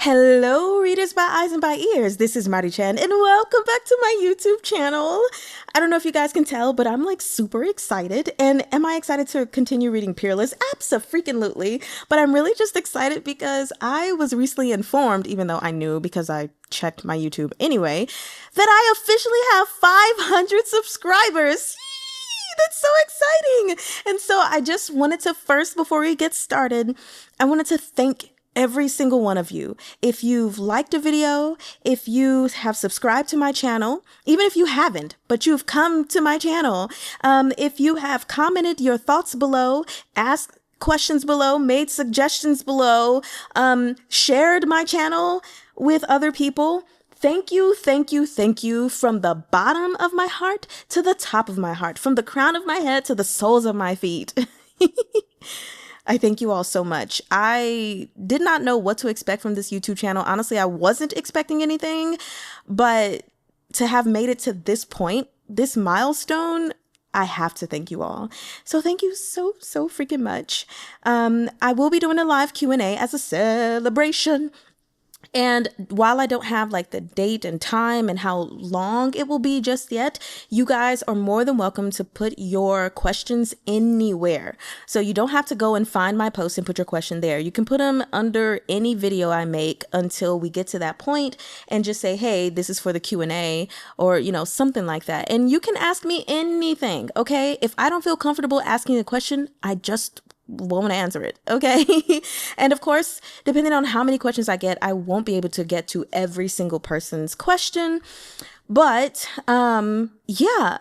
Hello, readers by eyes and by ears. This is Mari-chan, and welcome back to my YouTube channel. I don't know if you guys can tell, but I'm like super excited. And am I excited to continue reading Peerless? Abso-freaking-lutely. But I'm really just excited because I was recently informed, even though I knew because I checked my YouTube anyway, that I officially have 500 subscribers. That's so exciting. And so I just wanted to first, before we get started, I wanted to thank every single one of you. If you've liked a video, if you have subscribed to my channel, even if you haven't, but you've come to my channel, if you have commented your thoughts below, asked questions below, made suggestions below, shared my channel with other people, thank you, thank you, thank you from the bottom of my heart to the top of my heart, from the crown of my head to the soles of my feet. I thank you all so much. I did not know what to expect from this YouTube channel. Honestly, I wasn't expecting anything, but to have made it to this point, this milestone, I have to thank you all. So thank you so freaking much. I will be doing a live Q&A as a celebration. And while I don't have like the date and time and how long it will be just yet, you guys are more than welcome to put your questions anywhere. So you don't have to go and find my post and put your question there. You can put them under any video I make until we get to that point and just say, hey, this is for the Q&A or, you know, something like that. And you can ask me anything, okay? If I don't feel comfortable asking a question, I just won't answer it, okay? And of course, depending on how many questions I get, I won't be able to get to every single person's question. But yeah,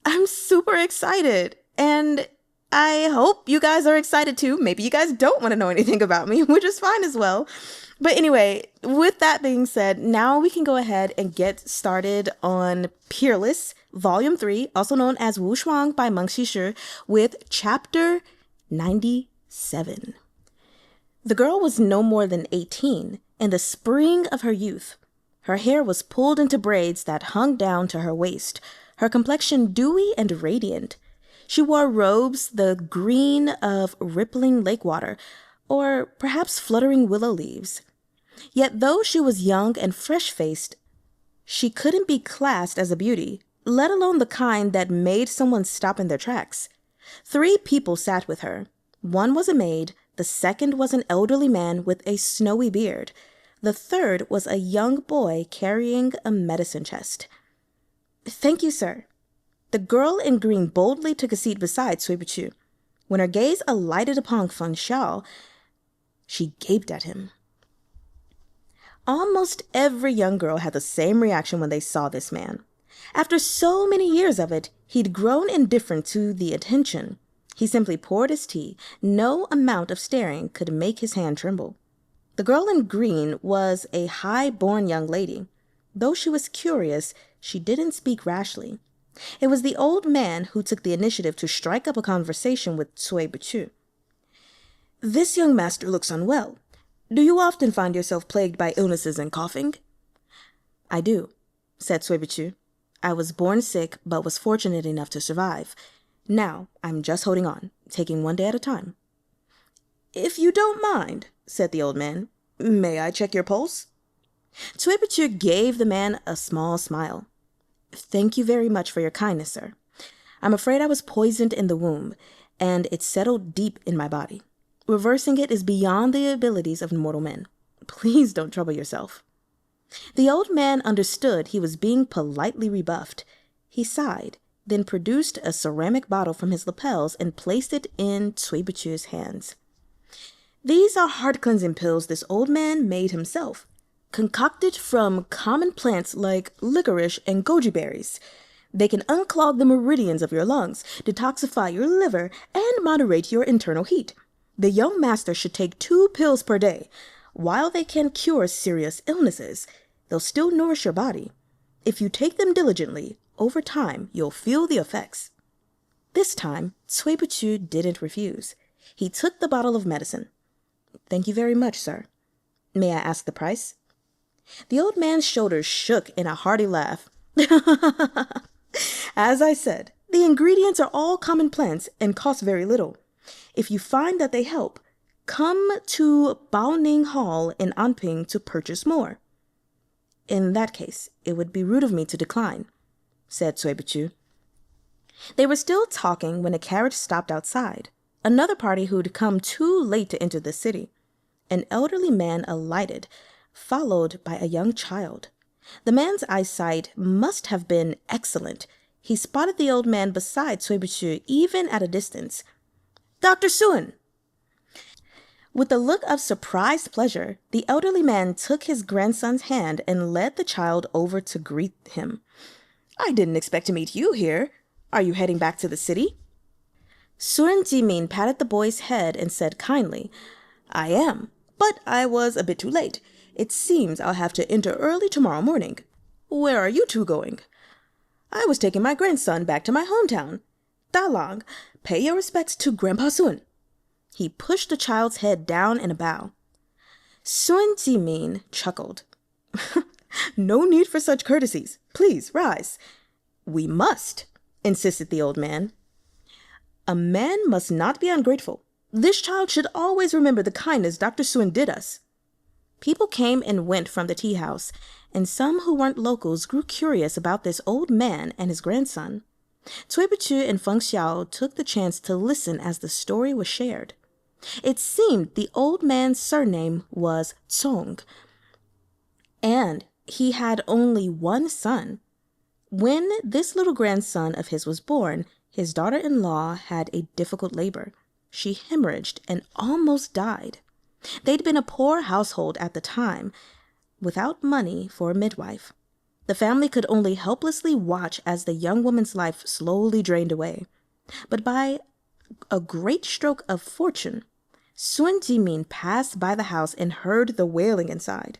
I'm super excited. And I hope you guys are excited too. Maybe you guys don't want to know anything about me, which is fine as well. But anyway, with that being said, now we can go ahead and get started on Peerless, Volume 3, also known as Wu Shuang by Meng Xi Shi, with Chapter 97. The girl was no more than 18, in the spring of her youth. Her hair was pulled into braids that hung down to her waist, her complexion dewy and radiant. She wore robes the green of rippling lake water, or perhaps fluttering willow leaves. Yet though she was young and fresh-faced, she couldn't be classed as a beauty, let alone the kind that made someone stop in their tracks. 3 people sat with her. One was a maid, the second was an elderly man with a snowy beard. The third was a young boy carrying a medicine chest. Thank you, sir. The girl in green boldly took a seat beside Tsway Boo Qu. When her gaze alighted upon Feng Xiao, she gaped at him. Almost every young girl had the same reaction when they saw this man. After so many years of it, he'd grown indifferent to the attention. He simply poured his tea. No amount of staring could make his hand tremble. The girl in green was a high-born young lady. Though she was curious, she didn't speak rashly. It was the old man who took the initiative to strike up a conversation with Tsway Boo Qu. This young master looks unwell. Do you often find yourself plagued by illnesses and coughing? I do, said Tsway Boo Qu. I was born sick, but was fortunate enough to survive. Now, I'm just holding on, taking one day at a time. If you don't mind, said the old man, may I check your pulse? Tsway Boo Qu gave the man a small smile. Thank you very much for your kindness, sir. I'm afraid I was poisoned in the womb, and it settled deep in my body. Reversing it is beyond the abilities of mortal men. Please don't trouble yourself. The old man understood he was being politely rebuffed. He sighed, then produced a ceramic bottle from his lapels and placed it in Tsway Boo Qu's hands. These are heart-cleansing pills this old man made himself, concocted from common plants like licorice and goji berries. They can unclog the meridians of your lungs, detoxify your liver, and moderate your internal heat. The young master should take 2 pills per day. While they can cure serious illnesses, they'll still nourish your body. If you take them diligently, over time, you'll feel the effects. This time, Tsway Boo Qu didn't refuse. He took the bottle of medicine. Thank you very much, sir. May I ask the price? The old man's shoulders shook in a hearty laugh. As I said, the ingredients are all common plants and cost very little. If you find that they help, Come to Baoning Hall in Anping to purchase more. In that case, it would be rude of me to decline, said Tsway Boo Qu. They were still talking when a carriage stopped outside. Another party who'd come too late to enter the city. An elderly man alighted, followed by a young child. The man's eyesight must have been excellent. He spotted the old man beside Tsway Boo Qu even at a distance. Dr. Soo-in! With a look of surprised pleasure, the elderly man took his grandson's hand and led the child over to greet him. I didn't expect to meet you here. Are you heading back to the city? Soo-in Jimin patted the boy's head and said kindly, I am, but I was a bit too late. It seems I'll have to enter early tomorrow morning. Where are you two going? I was taking my grandson back to my hometown. Dalang, pay your respects to Grandpa Soo-in. He pushed the child's head down in a bow. Soo-in Jimin chuckled. No need for such courtesies. Please, rise. We must, insisted the old man. A man must not be ungrateful. This child should always remember the kindness Dr. Soo-in did us. People came and went from the tea house, and some who weren't locals grew curious about this old man and his grandson. Tsway Boo Qu and Feng Xiao took the chance to listen as the story was shared. It seemed the old man's surname was Tsong, and he had only one son. When this little grandson of his was born, his daughter-in-law had a difficult labor. She hemorrhaged and almost died. They'd been a poor household at the time, without money for a midwife. The family could only helplessly watch as the young woman's life slowly drained away. But by a great stroke of fortune, Soo-in Jimin passed by the house and heard the wailing inside.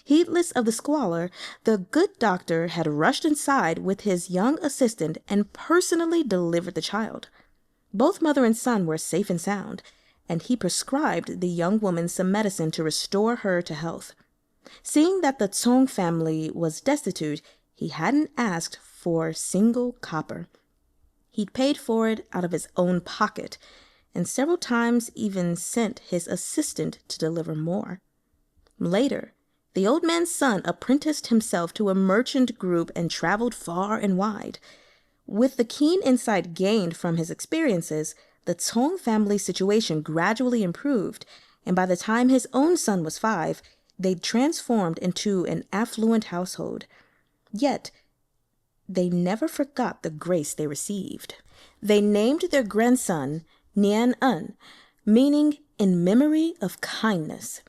Heedless of the squalor, the good doctor had rushed inside with his young assistant and personally delivered the child. Both mother and son were safe and sound, and he prescribed the young woman some medicine to restore her to health. Seeing that the Tsong family was destitute, he hadn't asked for single copper. He'd paid for it out of his own pocket, and several times even sent his assistant to deliver more. Later, the old man's son apprenticed himself to a merchant group and traveled far and wide. With the keen insight gained from his experiences, the Tsong family's situation gradually improved, and by the time his own son was 5, they'd transformed into an affluent household. Yet, they never forgot the grace they received. They named their grandson Nianen, meaning in memory of kindness,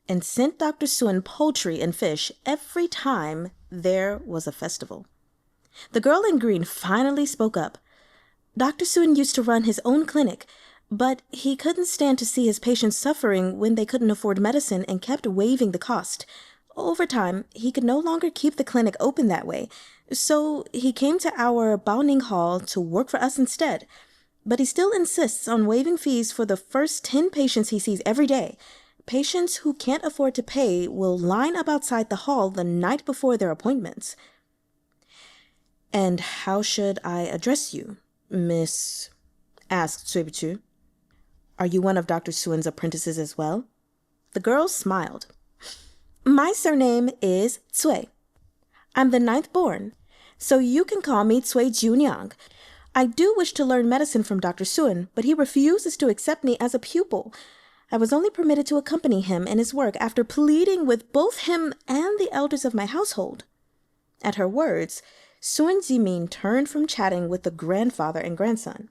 and sent Dr. Soo-in poultry and fish every time there was a festival. The girl in green finally spoke up. Dr. Soo-in used to run his own clinic, but he couldn't stand to see his patients suffering when they couldn't afford medicine and kept waiving the cost. Over time, he could no longer keep the clinic open that way, so he came to our Baoning Hall to work for us instead. But he still insists on waiving fees for the first 10 patients he sees every day. Patients who can't afford to pay will line up outside the hall the night before their appointments. And how should I address you, Miss? Asked Tsway Boo Qu. Are you one of Dr. Soo-in's apprentices as well? The girl smiled. My surname is Tsway. I'm the 9th born, so you can call me Cui-jiuniang. I do wish to learn medicine from Dr. Soo-in, but he refuses to accept me as a pupil. I was only permitted to accompany him in his work after pleading with both him and the elders of my household. At her words, Soo-in Jimin turned from chatting with the grandfather and grandson.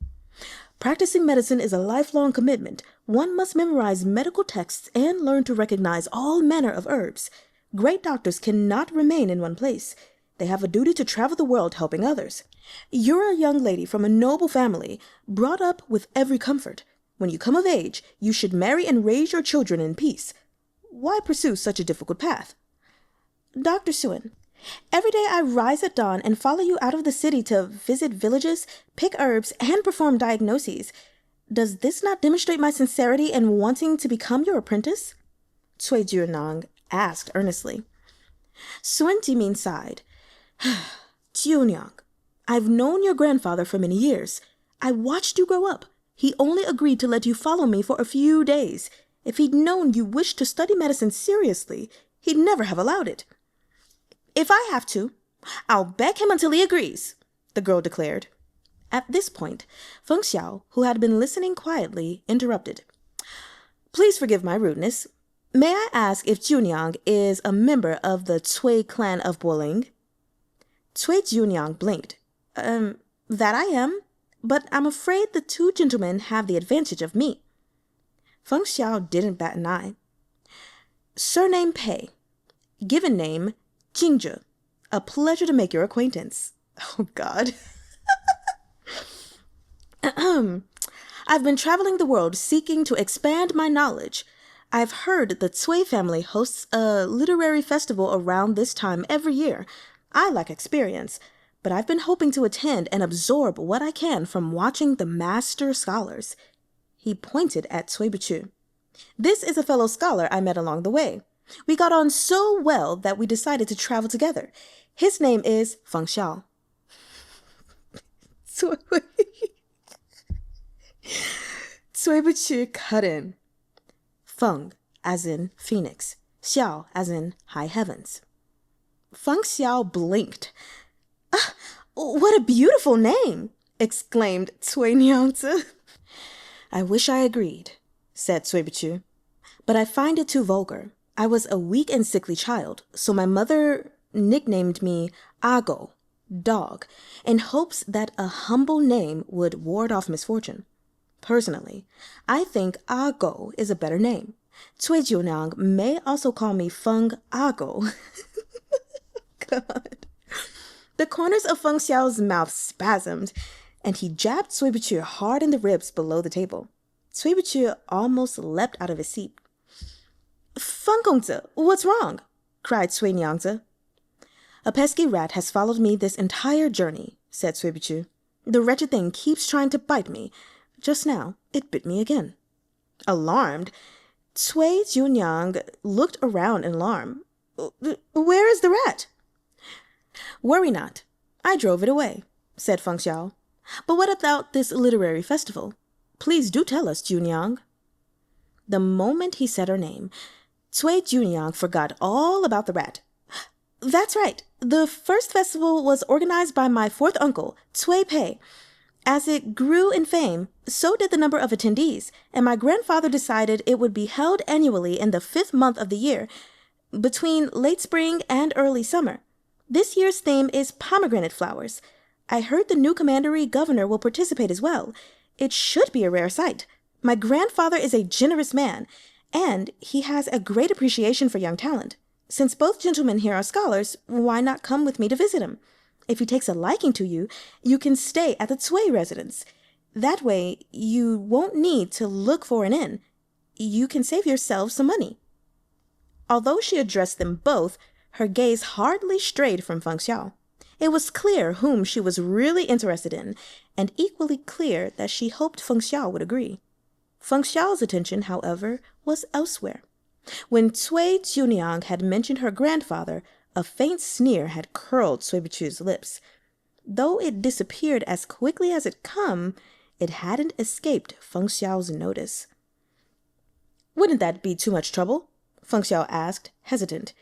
Practicing medicine is a lifelong commitment. One must memorize medical texts and learn to recognize all manner of herbs. Great doctors cannot remain in one place. They have a duty to travel the world helping others. You're a young lady from a noble family, brought up with every comfort. When you come of age, you should marry and raise your children in peace. Why pursue such a difficult path? Dr. Soo-in, every day I rise at dawn and follow you out of the city to visit villages, pick herbs, and perform diagnoses. Does this not demonstrate my sincerity in wanting to become your apprentice? Cui-jiuniang asked earnestly. Soo-in Jimin sighed. Jiuniang, I've known your grandfather for many years. I watched you grow up. He only agreed to let you follow me for a few days. If he'd known you wished to study medicine seriously, he'd never have allowed it. If I have to, I'll beg him until he agrees, the girl declared. At this point, Feng Xiao, who had been listening quietly, interrupted. Please forgive my rudeness. May I ask if Jiuniang is a member of the Tsway clan of Boling? Cui-jiuniang blinked. That I am, but I'm afraid the two gentlemen have the advantage of me. Feng Xiao didn't bat an eye. Surname Pei. Given name Jingzhe. A pleasure to make your acquaintance. Oh, God. I've been traveling the world seeking to expand my knowledge. I've heard the Tsway family hosts a literary festival around this time every year. I lack experience, but I've been hoping to attend and absorb what I can from watching the master scholars. He pointed at Tsway Boo Qu. This is a fellow scholar I met along the way. We got on so well that we decided to travel together. His name is Feng Xiao. Tsway Boo Qu cut in. Feng, as in phoenix. Xiao, as in high heavens. Feng Xiao blinked. What a beautiful name, exclaimed Cui-jiuniang. I wish I agreed, said Tsway Boo Qu, but I find it too vulgar. I was a weak and sickly child, so my mother nicknamed me Ah Go, dog, in hopes that a humble name would ward off misfortune. Personally, I think Ah Go is a better name. Cui-jiuniang may also call me Fung Ah Go. God. The corners of Feng Xiao's mouth spasmed, and he jabbed Tsway Boo Qu hard in the ribs below the table. Tsway Boo Qu almost leapt out of his seat. Feng Gongzi, what's wrong? Cried Cui-jiuniang. A pesky rat has followed me this entire journey, said Tsway Boo Qu. The wretched thing keeps trying to bite me. Just now, it bit me again. Alarmed, Cui-jiuniang looked around in alarm. Where is the rat? Worry not. I drove it away, said Feng Xiao. But what about this literary festival? Please do tell us, Jiuniang. The moment he said her name, Cui-jiuniang forgot all about the rat. That's right. The first festival was organized by my fourth uncle, Tsway Pei. As it grew in fame, so did the number of attendees, and my grandfather decided it would be held annually in the 5th month of the year, between late spring and early summer. This year's theme is pomegranate flowers. I heard the new commandery governor will participate as well. It should be a rare sight. My grandfather is a generous man, and he has a great appreciation for young talent. Since both gentlemen here are scholars, why not come with me to visit him? If he takes a liking to you, you can stay at the Tsway residence. That way, you won't need to look for an inn. You can save yourselves some money. Although she addressed them both, her gaze hardly strayed from Feng Xiao. It was clear whom she was really interested in, and equally clear that she hoped Feng Xiao would agree. Feng Xiao's attention, however, was elsewhere. When Cui-jiuniang had mentioned her grandfather, a faint sneer had curled Tsway Boo Qu's lips. Though it disappeared as quickly as it come, it hadn't escaped Feng Xiao's notice. Wouldn't that be too much trouble? Feng Xiao asked, hesitant.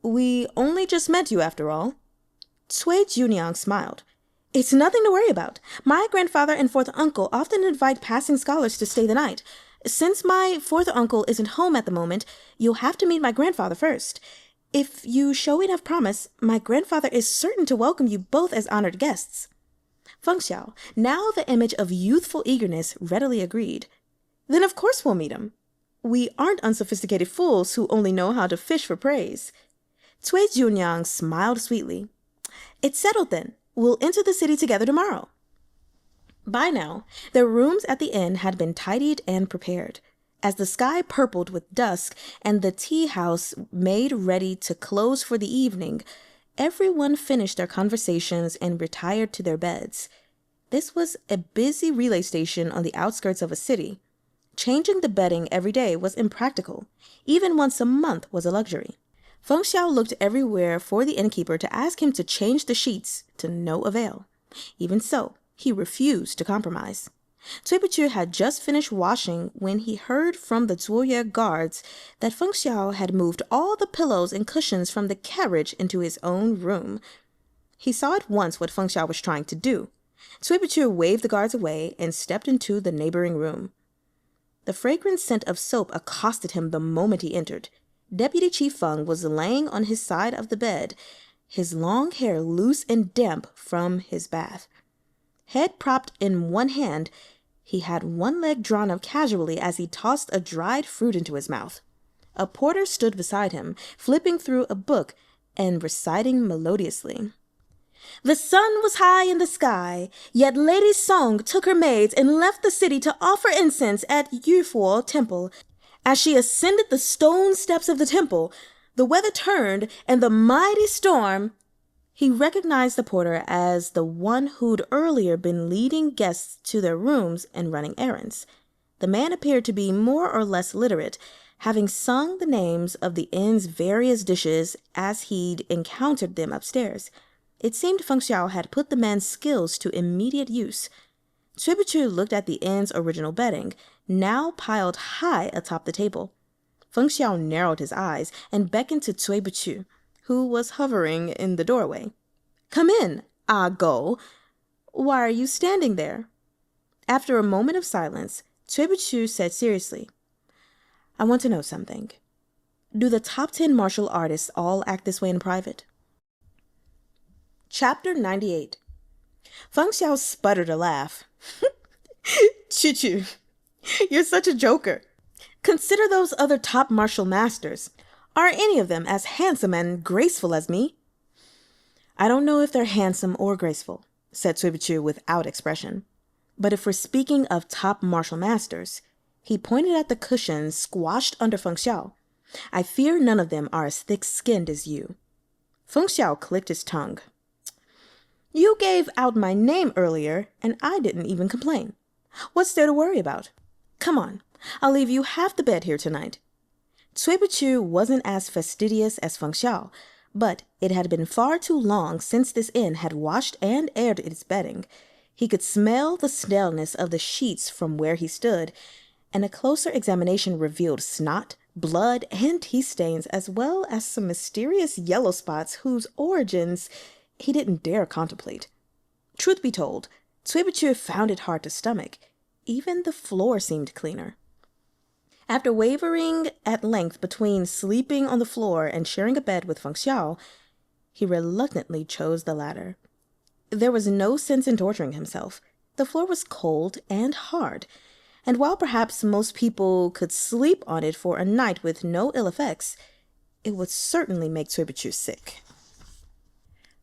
We only just met you, after all. Cui-jiuniang smiled. It's nothing to worry about. My grandfather and fourth uncle often invite passing scholars to stay the night. Since my fourth uncle isn't home at the moment, you'll have to meet my grandfather first. If you show enough promise, my grandfather is certain to welcome you both as honored guests. Feng Xiao, now the image of youthful eagerness, readily agreed. Then of course we'll meet him. We aren't unsophisticated fools who only know how to fish for praise. Cui-jiuniang smiled sweetly. It's settled then. We'll enter the city together tomorrow. By now, their rooms at the inn had been tidied and prepared. As the sky purpled with dusk and the tea house made ready to close for the evening, everyone finished their conversations and retired to their beds. This was a busy relay station on the outskirts of a city. Changing the bedding every day was impractical. Even once a month was a luxury. Feng Xiao looked everywhere for the innkeeper to ask him to change the sheets, to no avail. Even so, he refused to compromise. Cui Buqu had just finished washing when he heard from the Tsway guards that Feng Xiao had moved all the pillows and cushions from the carriage into his own room. He saw at once what Feng Xiao was trying to do. Cui Buqu waved the guards away and stepped into the neighboring room. The fragrant scent of soap accosted him the moment he entered. Deputy Chief Feng was laying on his side of the bed, his long hair loose and damp from his bath. Head propped in one hand, he had one leg drawn up casually as he tossed a dried fruit into his mouth. A porter stood beside him, flipping through a book and reciting melodiously. The sun was high in the sky, yet Lady Song took her maids and left the city to offer incense at Yufuo Temple. As she ascended the stone steps of the temple, the weather turned and the mighty storm... He recognized the porter as the one who'd earlier been leading guests to their rooms and running errands. The man appeared to be more or less literate, having sung the names of the inn's various dishes as he'd encountered them upstairs. It seemed Feng Xiao had put the man's skills to immediate use. Cui Buqu looked at the inn's original bedding, now piled high atop the table. Feng Xiao narrowed his eyes and beckoned to Tsway Boo, who was hovering in the doorway. Come in, Ah Go. Why are you standing there? After a moment of silence, Tsway Boo said seriously, I want to know something. Do the top 10 martial artists all act this way in private? Chapter 98. Feng Xiao sputtered a laugh. Choo-choo, you're such a joker. Consider those other top martial masters. Are any of them as handsome and graceful as me? I don't know if they're handsome or graceful, said Cui Buqu without expression. But if we're speaking of top martial masters, he pointed at the cushions squashed under Feng Xiao. I fear none of them are as thick-skinned as you. Feng Xiao clicked his tongue. You gave out my name earlier, and I didn't even complain. What's there to worry about? Come on, I'll leave you half the bed here tonight. Tsway Boo wasn't as fastidious as Feng Xiao, but it had been far too long since this inn had washed and aired its bedding. He could smell the staleness of the sheets from where he stood, and a closer examination revealed snot, blood, and tea stains, as well as some mysterious yellow spots whose origins he didn't dare contemplate. Truth be told, Tsway Boo found it hard to stomach. Even the floor seemed cleaner. After wavering at length between sleeping on the floor and sharing a bed with Feng Xiao, he reluctantly chose the latter. There was no sense in torturing himself. The floor was cold and hard, and while perhaps most people could sleep on it for a night with no ill effects, it would certainly make Tsway Boo sick.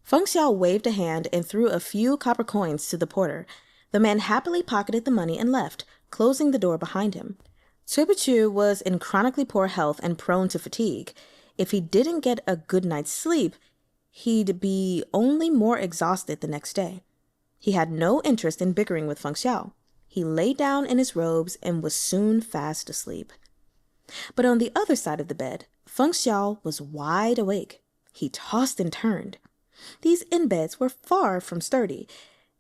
Feng Xiao waved a hand and threw a few copper coins to the porter. The man happily pocketed the money and left, closing the door behind him. Tsway Boo was in chronically poor health and prone to fatigue. If he didn't get a good night's sleep, he'd be only more exhausted the next day. He had no interest in bickering with Feng Xiao. He lay down in his robes and was soon fast asleep. But on the other side of the bed, Feng Xiao was wide awake. He tossed and turned. These inn beds were far from sturdy,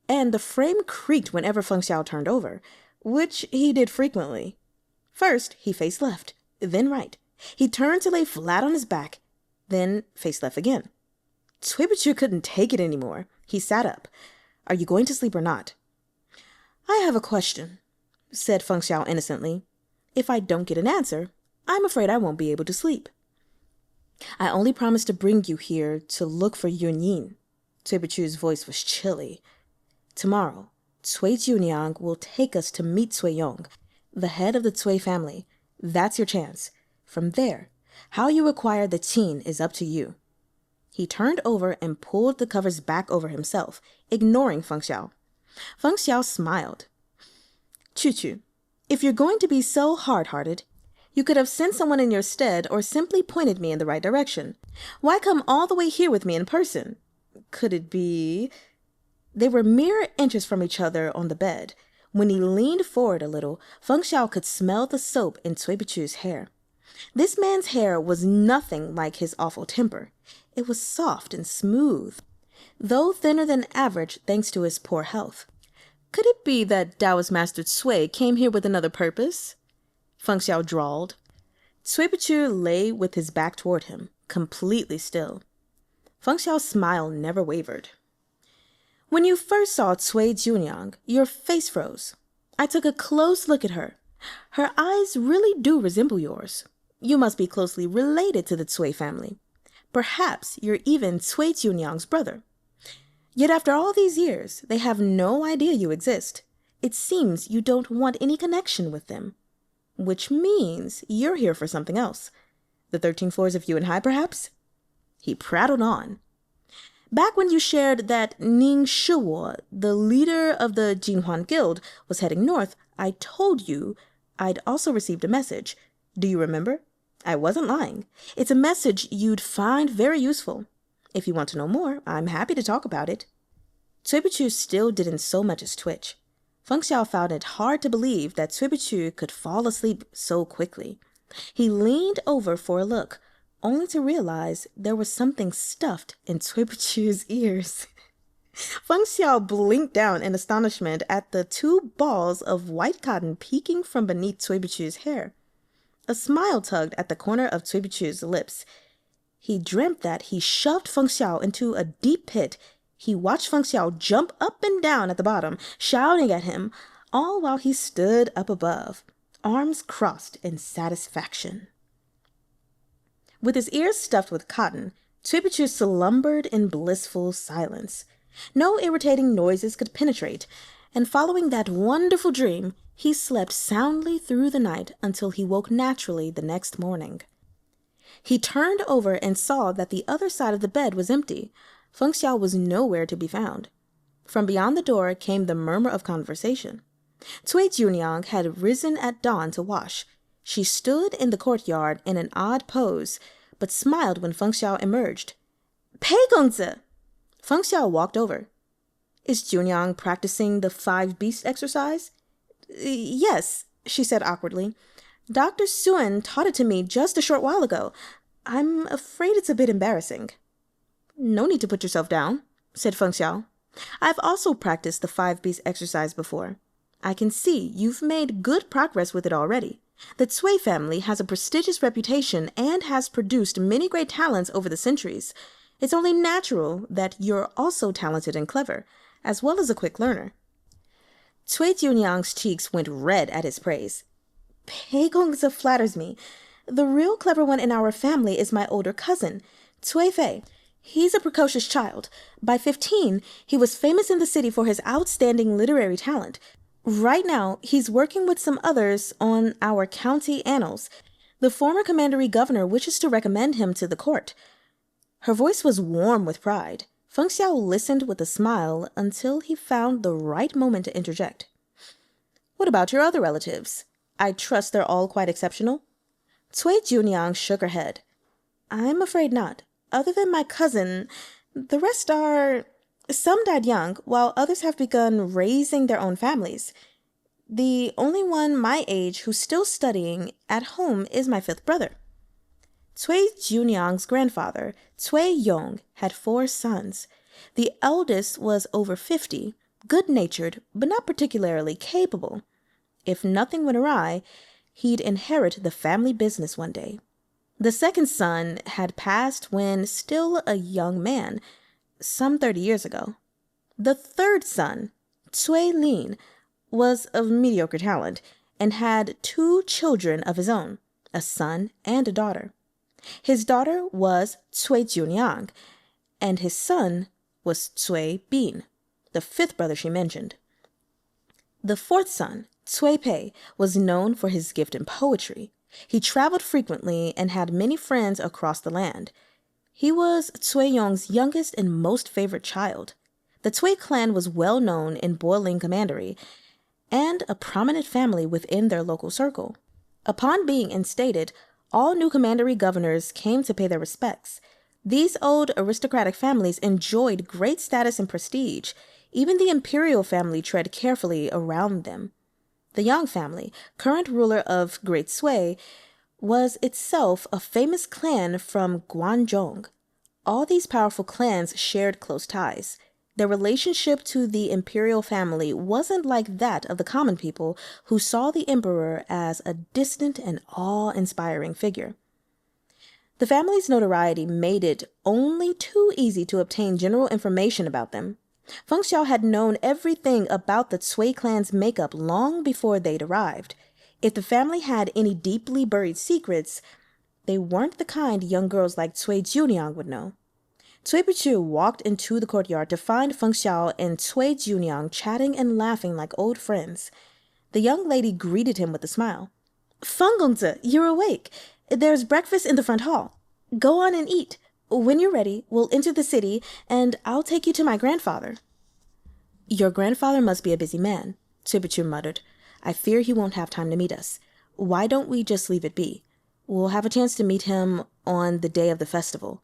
and the frame creaked whenever Feng Xiao turned over, which he did frequently. First, he faced left, then right. He turned to lay flat on his back, then faced left again. Tsway Boo couldn't take it anymore. He sat up. Are you going to sleep or not? I have a question, said Feng Xiao innocently. If I don't get an answer, I'm afraid I won't be able to sleep. I only promised to bring you here to look for Yun. Tsway Boo's voice was chilly. Tomorrow, Cui-jiuniang will take us to meet Tsway Yong, the head of the Tsway family. That's your chance. From there, how you acquire the qin is up to you. He turned over and pulled the covers back over himself, ignoring Feng Xiao. Feng Xiao smiled. Choo-choo, if you're going to be so hard-hearted, you could have sent someone in your stead or simply pointed me in the right direction. Why come all the way here with me in person? Could it be... They were mere inches from each other on the bed. When he leaned forward a little, Feng Xiao could smell the soap in Tsway Boo's hair. This man's hair was nothing like his awful temper. It was soft and smooth, though thinner than average thanks to his poor health. Could it be that Taoist Master Tsway came here with another purpose? Feng Xiao drawled. Tsway Boo Qu lay with his back toward him, completely still. Feng Xiao's smile never wavered. When you first saw Cui-jiuniang, your face froze. I took a close look at her. Her eyes really do resemble yours. You must be closely related to the Tsway family. Perhaps you're even Cui-jiuniang's brother. Yet after all these years, they have no idea you exist. It seems you don't want any connection with them. Which means you're here for something else. The 13 floors of Yuan High, perhaps? He prattled on. Back when you shared that Ning Shuo, the leader of the Jinhuan Guild, was heading north, I told you I'd also received a message. Do you remember? I wasn't lying. It's a message you'd find very useful. If you want to know more, I'm happy to talk about it. Tsway Boo Qu still didn't so much as twitch. Feng Xiao found it hard to believe that Tsway Boo Qu could fall asleep so quickly. He leaned over for a look, only to realize there was something stuffed in Tsway Boo Qu's ears. Feng Xiao blinked down in astonishment at the 2 balls of white cotton peeking from beneath Tsway Boo Qu's hair. A smile tugged at the corner of Tsway Boo Qu's lips. He dreamt that he shoved Feng Xiao into a deep pit. He watched Feng Xiao jump up and down at the bottom, shouting at him, all while he stood up above, arms crossed in satisfaction. With his ears stuffed with cotton, Tsway Boo Qu slumbered in blissful silence. No irritating noises could penetrate, and following that wonderful dream, he slept soundly through the night until he woke naturally the next morning. He turned over and saw that the other side of the bed was empty. Feng Xiao was nowhere to be found. From beyond the door came the murmur of conversation. Cui-jiuniang had risen at dawn to wash. She stood in the courtyard in an odd pose, but smiled when Feng Xiao emerged. Pei Jingzhe! Feng Xiao walked over. Is Jiuniang practicing the 5 beast exercise? Yes, she said awkwardly. Dr. Soo-in taught it to me just a short while ago. I'm afraid it's a bit embarrassing. No need to put yourself down, said Feng Xiao. I've also practiced the 5 beast exercise before. I can see you've made good progress with it already. The Tsway family has a prestigious reputation and has produced many great talents over the centuries. It's only natural that you're also talented and clever, as well as a quick learner. Cui-jiuniang's cheeks went red at his praise. Pei Jingzhe flatters me. The real clever one in our family is my older cousin, Tsway Fei. He's a precocious child. By 15, he was famous in the city for his outstanding literary talent. Right now, he's working with some others on our county annals. The former commandery governor wishes to recommend him to the court. Her voice was warm with pride. Feng Xiao listened with a smile until he found the right moment to interject. What about your other relatives? I trust they're all quite exceptional? Cui-jiuniang shook her head. I'm afraid not. Other than my cousin, the rest are... Some died young, while others have begun raising their own families. The only one my age who's still studying at home is my 5th brother. Cui-jiuniang's grandfather, Tsway Yong, had 4 sons. The eldest was over 50, good-natured, but not particularly capable. If nothing went awry, he'd inherit the family business one day. The second son had passed when still a young man, some 30 years ago. The third son, Tsway Lean, was of mediocre talent and had 2 children of his own, a son and a daughter. His daughter was Cui-jiuniang, and his son was Tsway Bin, the 5th brother she mentioned. The 4th son, Tsway Pei, was known for his gift in poetry. He traveled frequently and had many friends across the land. He was Tsway Yong's youngest and most favorite child. The Tsway clan was well known in Boiling Commandery and a prominent family within their local circle. Upon being instated, all new commandery governors came to pay their respects. These old aristocratic families enjoyed great status and prestige. Even the imperial family tread carefully around them. The Yang family, current ruler of Great Tsway, was itself a famous clan from Guangzhou. All these powerful clans shared close ties. Their relationship to the imperial family wasn't like that of the common people who saw the emperor as a distant and awe-inspiring figure. The family's notoriety made it only too easy to obtain general information about them. Feng Xiao had known everything about the Tsway clan's makeup long before they'd arrived. If the family had any deeply buried secrets, they weren't the kind young girls like Cui-jiuniang would know. Tsway Boo Qu walked into the courtyard to find Feng Xiao and Cui-jiuniang chatting and laughing like old friends. The young lady greeted him with a smile. "Feng Gongzi, you're awake. There's breakfast in the front hall. Go on and eat. When you're ready, we'll enter the city, and I'll take you to my grandfather." "Your grandfather must be a busy man," Tsway Boo Qu muttered. "I fear he won't have time to meet us. Why don't we just leave it be? We'll have a chance to meet him on the day of the festival."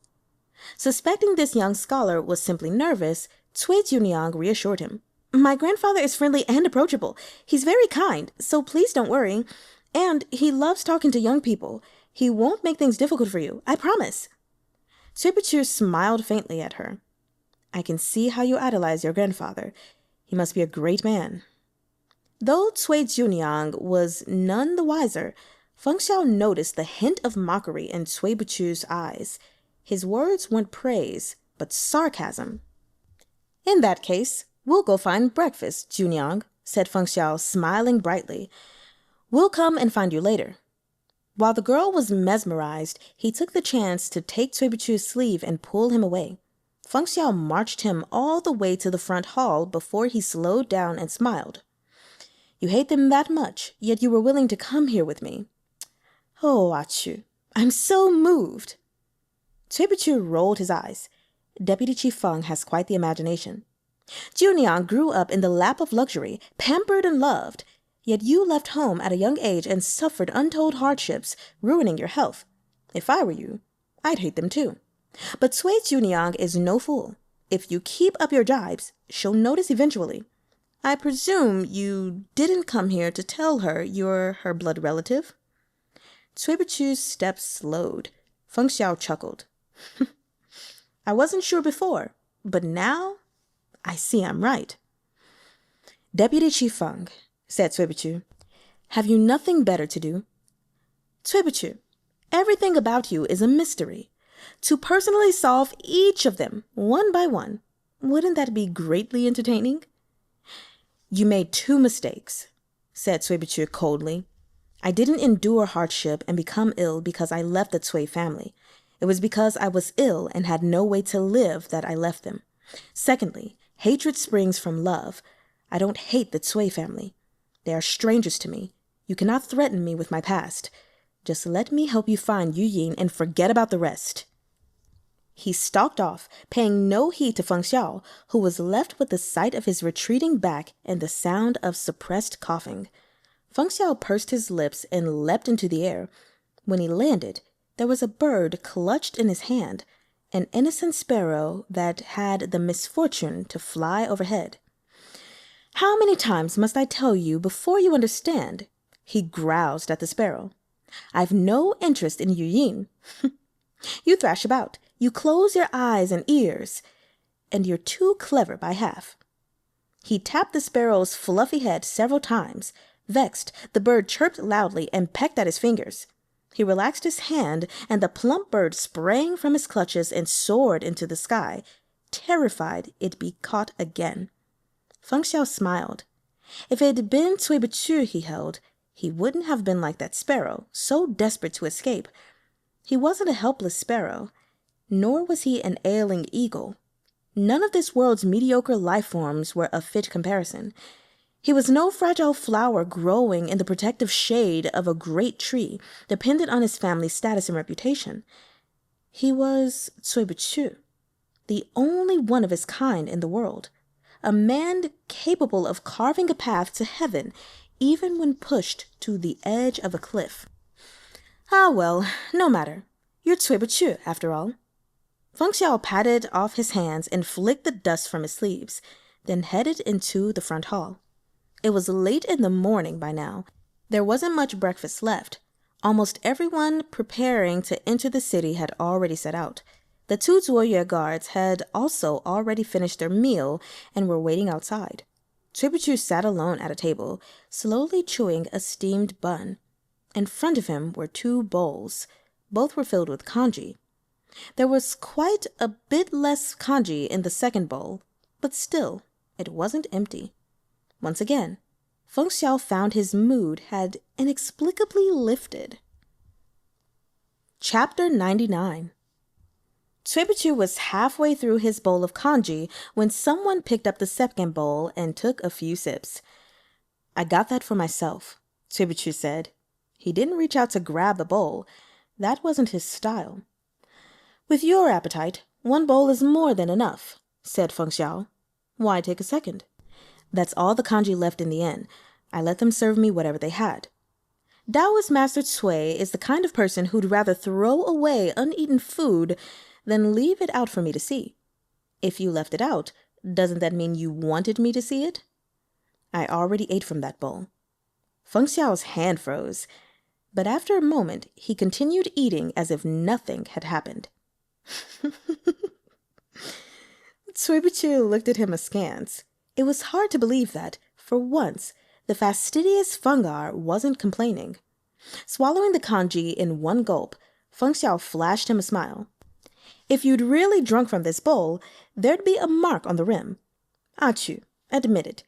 Suspecting this young scholar was simply nervous, Cui-jiuniang reassured him. "My grandfather is friendly and approachable. He's very kind, so please don't worry. And he loves talking to young people. He won't make things difficult for you, I promise." Tsway Boo Qu smiled faintly at her. "I can see how you idolize your grandfather. He must be a great man." Though Cui-jiuniang was none the wiser, Feng Xiao noticed the hint of mockery in Tsway Boo Qu's eyes. His words weren't praise, but sarcasm. "In that case, we'll go find breakfast, Jiuniang," said Feng Xiao, smiling brightly. "We'll come and find you later." While the girl was mesmerized, he took the chance to take Tsway Boo Qu's sleeve and pull him away. Feng Xiao marched him all the way to the front hall before he slowed down and smiled. "You hate them that much, yet you were willing to come here with me. Oh, Ah Chu, I'm so moved." Tsway Boo Qu rolled his eyes. Deputy Chief Feng has quite the imagination. "Jiuniang grew up in the lap of luxury, pampered and loved. Yet you left home at a young age and suffered untold hardships, ruining your health. If I were you, I'd hate them too. But Cui-jiuniang is no fool. If you keep up your jibes, she'll notice eventually. I presume you didn't come here to tell her you're her blood relative?" Tsway Boo Qu's steps slowed. Feng Xiao chuckled. "I wasn't sure before, but now I see I'm right." "Deputy Chief Feng," said Tsway Boo Qu, "have you nothing better to do?" "Tsway Boo Qu, everything about you is a mystery. To personally solve each of them, one by one, wouldn't that be greatly entertaining?" "You made two mistakes," said Tsway Boo Qu coldly. "I didn't endure hardship and become ill because I left the Tsway family. It was because I was ill and had no way to live that I left them. Secondly, hatred springs from love. I don't hate the Tsway family. They are strangers to me. You cannot threaten me with my past. Just let me help you find Yu-yin and forget about the rest." He stalked off, paying no heed to Feng Xiao, who was left with the sight of his retreating back and the sound of suppressed coughing. Feng Xiao pursed his lips and leapt into the air. When he landed, there was a bird clutched in his hand, an innocent sparrow that had the misfortune to fly overhead. "How many times must I tell you before you understand?" he groused at the sparrow. "I've no interest in Yu-yin. You thrash about, you close your eyes and ears, and you're too clever by half." He tapped the sparrow's fluffy head several times. Vexed, the bird chirped loudly and pecked at his fingers. He relaxed his hand, and the plump bird sprang from his clutches and soared into the sky, terrified it'd be caught again. Feng Xiao smiled. If it had been Tsway Boo Qu he held, he wouldn't have been like that sparrow, so desperate to escape. He wasn't a helpless sparrow, nor was he an ailing eagle. None of this world's mediocre life forms were a fit comparison. He was no fragile flower growing in the protective shade of a great tree, dependent on his family's status and reputation. He was Tsway Boo Qu, the only one of his kind in the world, a man capable of carving a path to heaven, even when pushed to the edge of a cliff. Ah, well, no matter. You're Tsway Boo Qu, after all. Feng Xiao patted off his hands and flicked the dust from his sleeves, then headed into the front hall. It was late in the morning by now. There wasn't much breakfast left. Almost everyone preparing to enter the city had already set out. The two Tsway guards had also already finished their meal and were waiting outside. Cui Buqu sat alone at a table, slowly chewing a steamed bun. In front of him were two bowls. Both were filled with congee. There was quite a bit less congee in the second bowl, but still, it wasn't empty. Once again, Feng Xiao found his mood had inexplicably lifted. Chapter 99. Tsway Boo Qu was halfway through his bowl of congee when someone picked up the second bowl and took a few sips. "I got that for myself," Tsway Boo Qu said. He didn't reach out to grab the bowl. That wasn't his style. "With your appetite, one bowl is more than enough," said Feng Xiao. "Why take a second?" "That's all the congee left in the inn. I let them serve me whatever they had." Taoist Master Tsway is the kind of person who'd rather throw away uneaten food than leave it out for me to see. If you left it out, doesn't that mean you wanted me to see it? I already ate from that bowl. Feng Xiao's hand froze, but after a moment he continued eating as if nothing had happened. Tsway Boo Qu looked at him askance. It was hard to believe that, for once, the fastidious fungar wasn't complaining. Swallowing the congee in one gulp, Feng Xiao flashed him a smile. "If you'd really drunk from this bowl, there'd be a mark on the rim. Achu, admit it.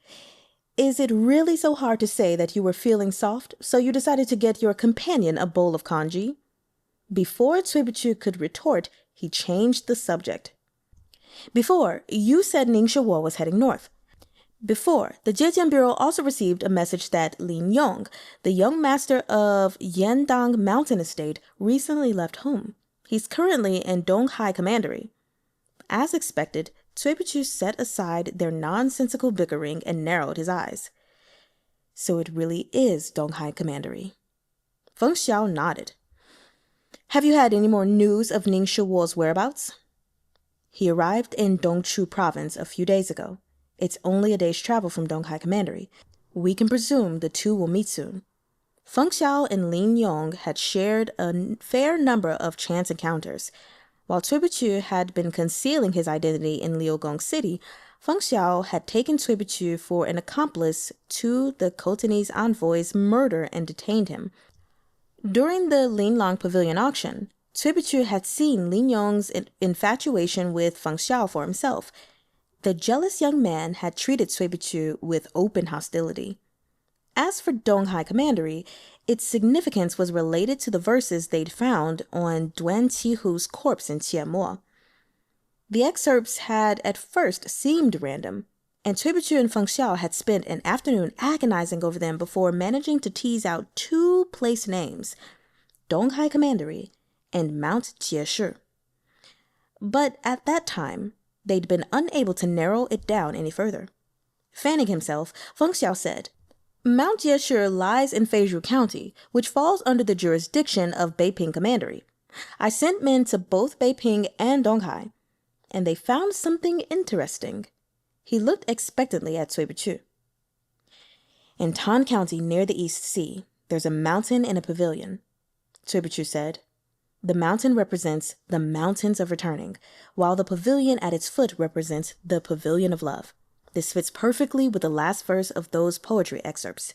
Is it really so hard to say that you were feeling soft, so you decided to get your companion a bowl of congee?" Before Tsway Boo Qu could retort, he changed the subject. "Before, you said Ningxia was heading north. Before, the Zhejiang Bureau also received a message that Lin Yong, the young master of Yandang Mountain Estate, recently left home. He's currently in Donghai Commandery." As expected, Tsway Boo Qu set aside their nonsensical bickering and narrowed his eyes. "So it really is Donghai Commandery." Feng Xiao nodded. "Have you had any more news of Ningxia whereabouts?" "He arrived in Dongchu province a few days ago. It's only a day's travel from Donghai Commandery. We can presume the two will meet soon." Feng Xiao and Lin Yong had shared a fair number of chance encounters. While Tsway Boo Qu had been concealing his identity in Liaogong City, Feng Xiao had taken Tsway Boo Qu for an accomplice to the Khotanese envoy's murder and detained him. During the Linlong Pavilion auction, Tsway Boo Qu had seen Lin Yong's infatuation with Feng Xiao for himself. The jealous young man had treated Tsway Boo Qu with open hostility. As for Donghai Commandery, its significance was related to the verses they'd found on Duan Qihu's corpse in Qianmo. The excerpts had at first seemed random, and Tsway Boo Qu and Feng Xiao had spent an afternoon agonizing over them before managing to tease out two place names, Donghai Commandery and Mount Jieshi. But at that time, they'd been unable to narrow it down any further. Fanning himself, Feng Xiao said, "Mount Jieshi lies in Feizhou County, which falls under the jurisdiction of Beiping Commandery. I sent men to both Beiping and Donghai, and they found something interesting." He looked expectantly at Tsway Boo Qu. "In Tan County near the East Sea, there's a mountain and a pavilion," Tsway Boo Qu said. "The mountain represents the mountains of returning, while the pavilion at its foot represents the pavilion of love. This fits perfectly with the last verse of those poetry excerpts.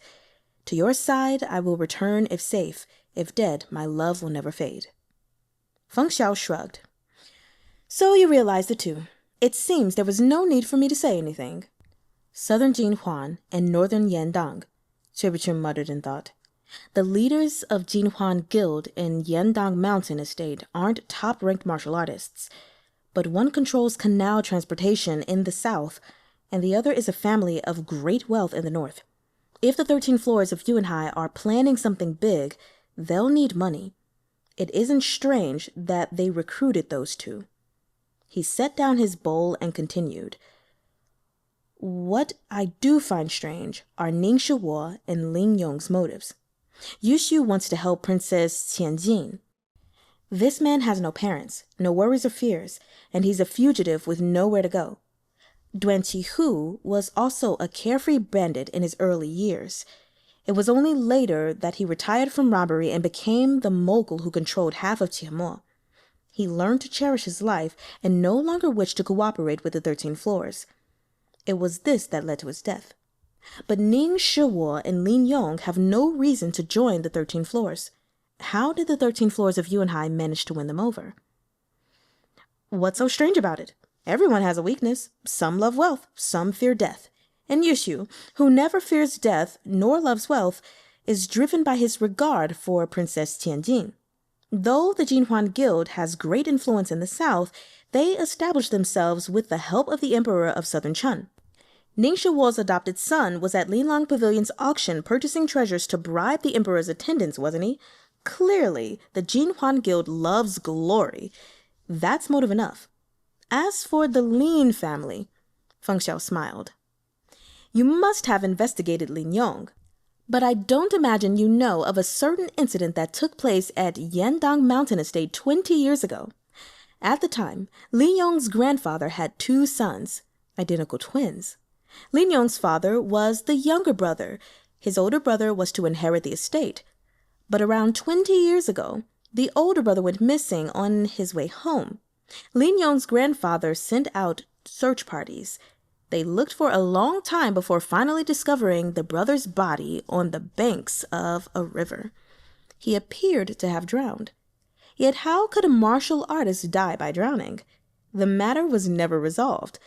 To your side I will return if safe, if dead my love will never fade." Feng Xiao shrugged. "So you realized it too. It seems there was no need for me to say anything." "Southern Jinhuan and northern Yandang," Tsway Boo Qu muttered in thought. "The leaders of Jinhuan Guild and Yandang Mountain Estate aren't top-ranked martial artists, but one controls canal transportation in the south, and the other is a family of great wealth in the north. If the 13 floors of Yuanhai are planning something big, they'll need money. It isn't strange that they recruited those two." He set down his bowl and continued. "What I do find strange are Ningxia and Lin Yong's motives. Yushu wants to help Princess Tianjin. This man has no parents, no worries or fears, and he's a fugitive with nowhere to go. Duan Qihu was also a carefree bandit in his early years. It was only later that he retired from robbery and became the mogul who controlled half of Qianmo. He learned to cherish his life and no longer wished to cooperate with the 13 floors. It was this that led to his death. But Ning Shiwo and Lin Yong have no reason to join the 13 floors. How did the 13 floors of Yuanhai manage to win them over? What's so strange about it? Everyone has a weakness. Some love wealth, some fear death. And Yushu, who never fears death nor loves wealth, is driven by his regard for Princess Tianjin. Though the Jinhuan Guild has great influence in the south, they established themselves with the help of the Emperor of Southern Chun. Ning Shiwo's adopted son was at Linlang Pavilion's auction purchasing treasures to bribe the Emperor's attendants, wasn't he? Clearly, the Jinhuan Guild loves glory. That's motive enough. As for the Lin family, Feng Xiao smiled. You must have investigated Lin Yong. But I don't imagine you know of a certain incident that took place at Yandang Mountain Estate 20 years ago. At the time, Lin Yong's grandfather had 2 sons, identical twins. Lin Yong's father was the younger brother. His older brother was to inherit the estate. But around 20 years ago, the older brother went missing on his way home. Lin Yong's grandfather sent out search parties. They looked for a long time before finally discovering the brother's body on the banks of a river. He appeared to have drowned. Yet how could a martial artist die by drowning? The matter was never resolved,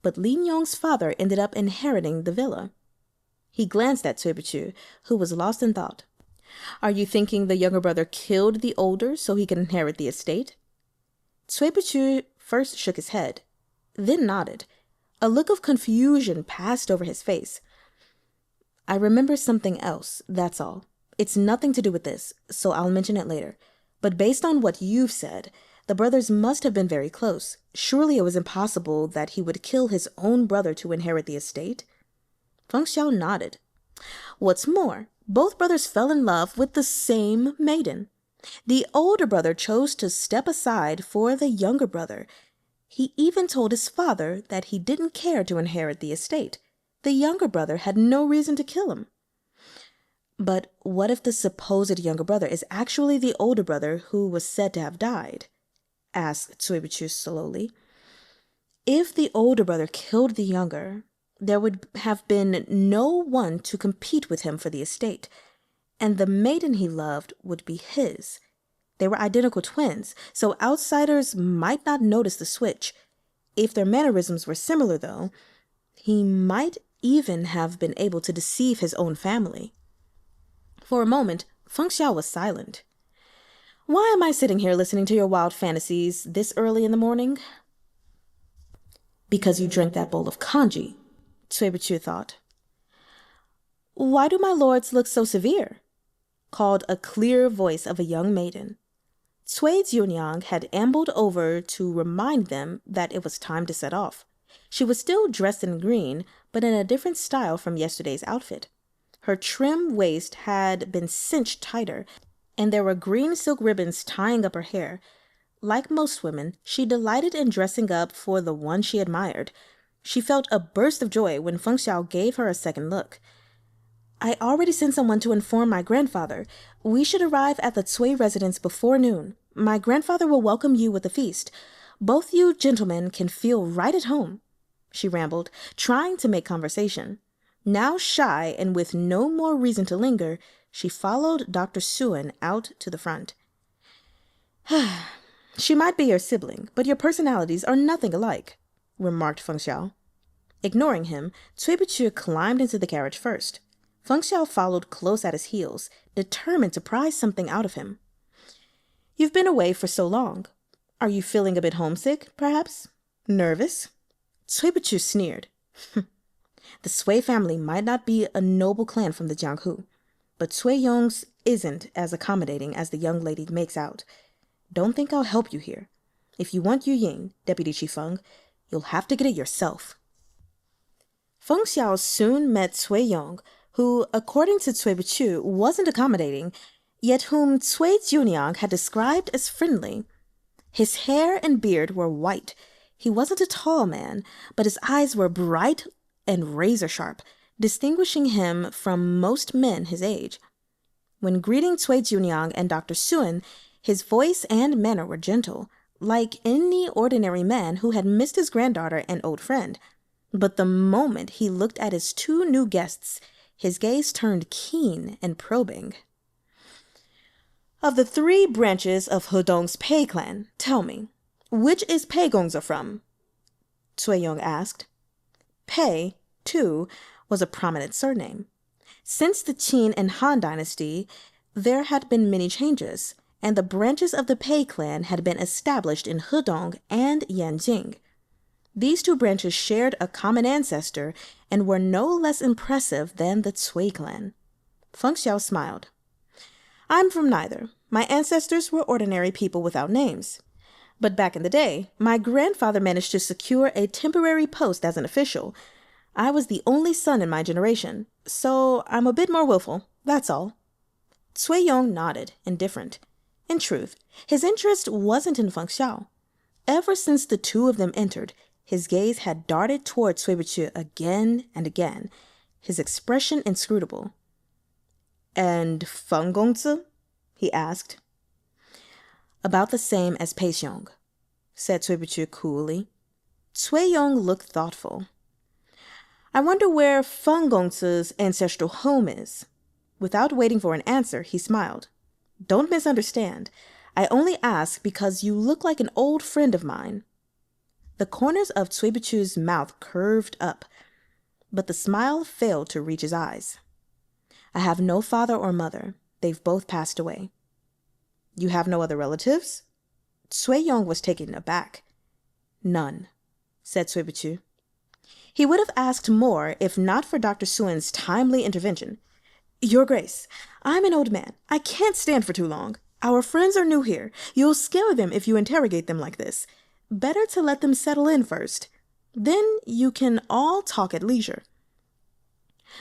but Lin Yong's father ended up inheriting the villa. He glanced at Tsway Boo Qu, who was lost in thought. Are you thinking the younger brother killed the older so he could inherit the estate? Tsway Boo Qu first shook his head, then nodded. A look of confusion passed over his face. I remember something else, that's all. It's nothing to do with this, so I'll mention it later. But based on what you've said, the brothers must have been very close. Surely it was impossible that he would kill his own brother to inherit the estate. Feng Xiao nodded. What's more, both brothers fell in love with the same maiden. The older brother chose to step aside for the younger brother. He even told his father that he didn't care to inherit the estate. The younger brother had no reason to kill him. But what if the supposed younger brother is actually the older brother who was said to have died? Asked Tsway Boo Qu slowly. If the older brother killed the younger, there would have been no one to compete with him for the estate, and the maiden he loved would be his. They were identical twins, so outsiders might not notice the switch. If their mannerisms were similar, though, he might even have been able to deceive his own family. For a moment, Feng Xiao was silent. Why am I sitting here listening to your wild fantasies this early in the morning? Because you drank that bowl of kanji, Tsway Boo Qu thought. Why do my lords look so severe? Called a clear voice of a young maiden. Cui-jiuniang had ambled over to remind them that it was time to set off. She was still dressed in green, but in a different style from yesterday's outfit. Her trim waist had been cinched tighter, and there were green silk ribbons tying up her hair. Like most women, she delighted in dressing up for the one she admired. She felt a burst of joy when Feng Xiao gave her a second look. I already sent someone to inform my grandfather. We should arrive at the Tsway residence before noon. My grandfather will welcome you with a feast. Both you gentlemen can feel right at home, she rambled, trying to make conversation. Now shy and with no more reason to linger, she followed Dr. Soo-in out to the front. She might be your sibling, but your personalities are nothing alike, remarked Feng Xiao. Ignoring him, Tsway Boo Qu climbed into the carriage first. Feng Xiao followed close at his heels, determined to pry something out of him. You've been away for so long. Are you feeling a bit homesick, perhaps? Nervous? Tsway Boo Qu sneered. The Tsway family might not be a noble clan from the Jianghu, but Tsway Yong's isn't as accommodating as the young lady makes out. Don't think I'll help you here. If you want Yu-Ying, Deputy Chief Feng, you'll have to get it yourself. Feng Xiao soon met Tsway Yong, who, according to Tsway Boo Qu, wasn't accommodating, yet whom Cui-jiuniang had described as friendly. His hair and beard were white. He wasn't a tall man, but his eyes were bright and razor-sharp, distinguishing him from most men his age. When greeting Cui-jiuniang and Dr. Soo-in, his voice and manner were gentle, like any ordinary man who had missed his granddaughter and old friend. But the moment he looked at his two new guests, his gaze turned keen and probing. Of the three branches of Hedong's Pei clan, tell me, which is Pei Gongze from? Tsway Yong asked. Pei, too, was a prominent surname. Since the Qin and Han dynasty, there had been many changes, and the branches of the Pei clan had been established in Hedong and Yanjing. These two branches shared a common ancestor and were no less impressive than the Tsway clan. Feng Xiao smiled. I'm from neither. My ancestors were ordinary people without names. But back in the day, my grandfather managed to secure a temporary post as an official. I was the only son in my generation, so I'm a bit more willful, that's all. Tsway Yong nodded, indifferent. In truth, his interest wasn't in Feng Xiao. Ever since the two of them entered, his gaze had darted toward Cui Buqu again and again, his expression inscrutable. And Feng Gongze? He asked. About the same as Pei Xiong, said Cui Buqu coolly. Tsway Yong looked thoughtful. I wonder where Feng Gongze's ancestral home is. Without waiting for an answer, he smiled. Don't misunderstand. I only ask because you look like an old friend of mine. The corners of Cui Buqu's mouth curved up, but the smile failed to reach his eyes. I have no father or mother. They've both passed away. You have no other relatives? Tsway Yong was taken aback. None, said Cui Buqu. He would have asked more if not for Dr. Soo-in's timely intervention. Your Grace, I'm an old man. I can't stand for too long. Our friends are new here. You'll scare them if you interrogate them like this. Better to let them settle in first. Then you can all talk at leisure.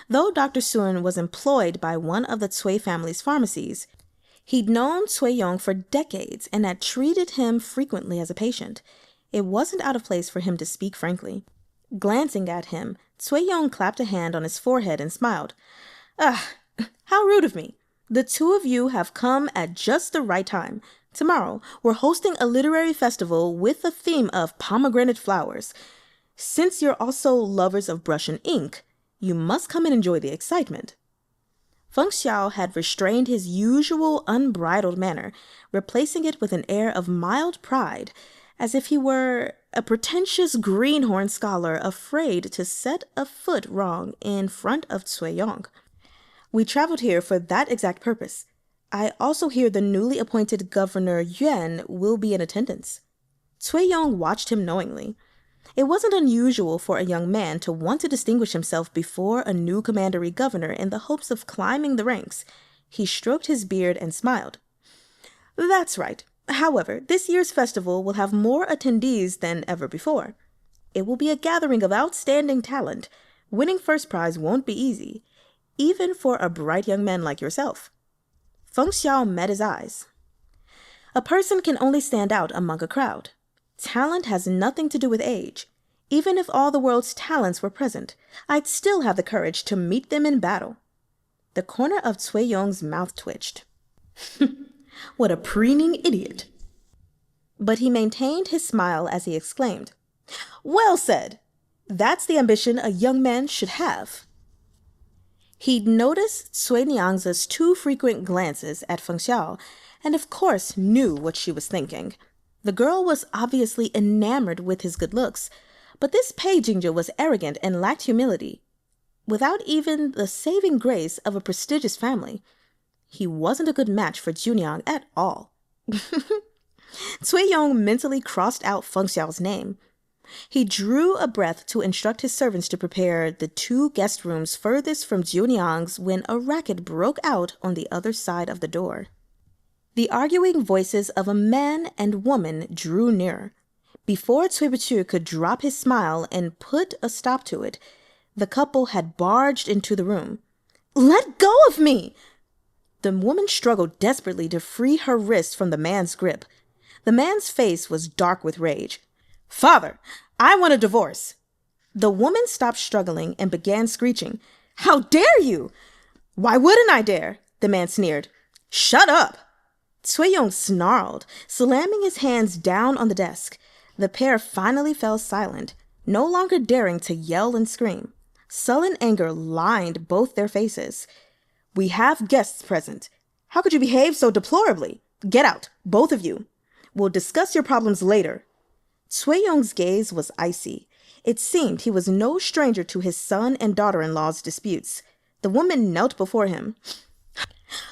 Though Dr. Soo-in was employed by one of the Tsway family's pharmacies, he'd known Tsway Yong for decades and had treated him frequently as a patient. It wasn't out of place for him to speak frankly. Glancing at him, Tsway Yong clapped a hand on his forehead and smiled. Ah, how rude of me. The two of you have come at just the right time. Tomorrow, we're hosting a literary festival with the theme of pomegranate flowers. Since you're also lovers of brush and ink, you must come and enjoy the excitement. Feng Xiao had restrained his usual unbridled manner, replacing it with an air of mild pride, as if he were a pretentious greenhorn scholar afraid to set a foot wrong in front of Tsway Yong. We traveled here for that exact purpose. I also hear the newly appointed Governor Yuan will be in attendance. Tsway Yong watched him knowingly. It wasn't unusual for a young man to want to distinguish himself before a new commandery governor in the hopes of climbing the ranks. He stroked his beard and smiled. That's right. However, this year's festival will have more attendees than ever before. It will be a gathering of outstanding talent. Winning first prize won't be easy, even for a bright young man like yourself. Feng Xiao met his eyes. A person can only stand out among a crowd. Talent has nothing to do with age. Even if all the world's talents were present, I'd still have the courage to meet them in battle. The corner of Tsway Yong's mouth twitched. What a preening idiot. But he maintained his smile as he exclaimed, Well said! That's the ambition a young man should have. He'd noticed Tsway Liang's too frequent glances at Feng Xiao, and of course knew what she was thinking. The girl was obviously enamored with his good looks, but this Pei Jingzhe was arrogant and lacked humility. Without even the saving grace of a prestigious family, he wasn't a good match for Jyuniang at all. Tsway Yong mentally crossed out Feng Xiao's name. He drew a breath to instruct his servants to prepare the two guest rooms furthest from Jiuniang's when a racket broke out on the other side of the door. The arguing voices of a man and woman drew nearer. Before Cui Buqu could drop his smile and put a stop to it, the couple had barged into the room. Let go of me! The woman struggled desperately to free her wrist from the man's grip. The man's face was dark with rage. Father, I want a divorce. The woman stopped struggling and began screeching. How dare you? Why wouldn't I dare? The man sneered. Shut up! Yong snarled, slamming his hands down on the desk. The pair finally fell silent, no longer daring to yell and scream. Sullen anger lined both their faces. "We have guests present. How could you behave so deplorably? Get out, both of you. We'll discuss your problems later." Yong's gaze was icy. It seemed he was no stranger to his son and daughter-in-law's disputes. The woman knelt before him.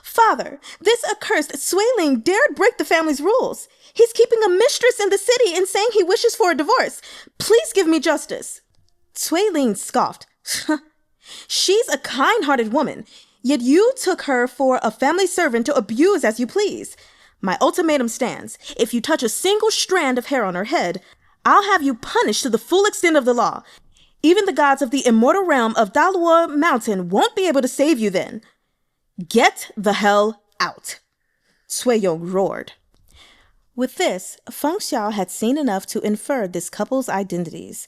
"Father, this accursed Tsway Lean dared break the family's rules. He's keeping a mistress in the city and saying he wishes for a divorce. Please give me justice." Tsway Lean scoffed. "She's a kind-hearted woman, yet you took her for a family servant to abuse as you please. My ultimatum stands. If you touch a single strand of hair on her head, I'll have you punished to the full extent of the law. Even the gods of the immortal realm of Dalua Mountain won't be able to save you then. Get the hell out." Yong roared. With this, Feng Xiao had seen enough to infer this couple's identities.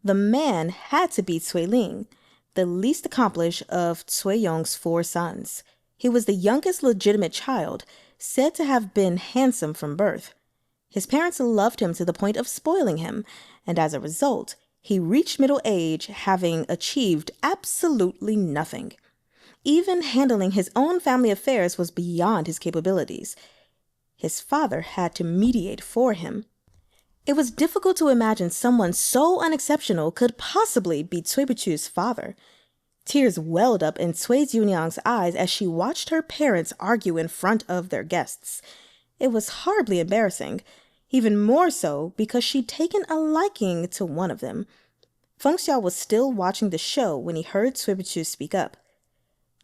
The man had to be Tsway Lean, the least accomplished of Yong's 4 sons. He was the youngest legitimate child, said to have been handsome from birth. His parents loved him to the point of spoiling him, and as a result, he reached middle age having achieved absolutely nothing. Even handling his own family affairs was beyond his capabilities. His father had to mediate for him. It was difficult to imagine someone so unexceptional could possibly be Cui Buqu's father. Tears welled up in Cui-jiuniang's eyes as she watched her parents argue in front of their guests. It was horribly embarrassing, even more so because she'd taken a liking to one of them. Feng Xiao was still watching the show when he heard Cui Buqu speak up.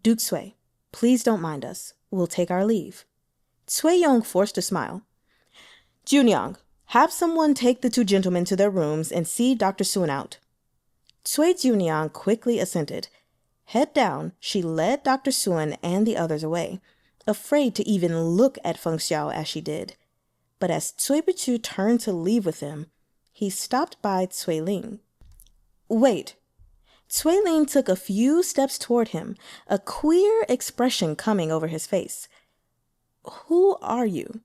"Duke Tsway, please don't mind us. We'll take our leave." Yong forced a smile. "Jiuniang, have someone take the 2 gentlemen to their rooms and see Dr. Soo-in out." Jiuniang quickly assented. Head down, she led Dr. Soo-in and the others away, afraid to even look at Feng Xiao as she did. But as Cui Buqu turned to leave with them, he stopped by Tsway Lean. "Wait." Tsway Lean took a few steps toward him, a queer expression coming over his face. "Who are you?"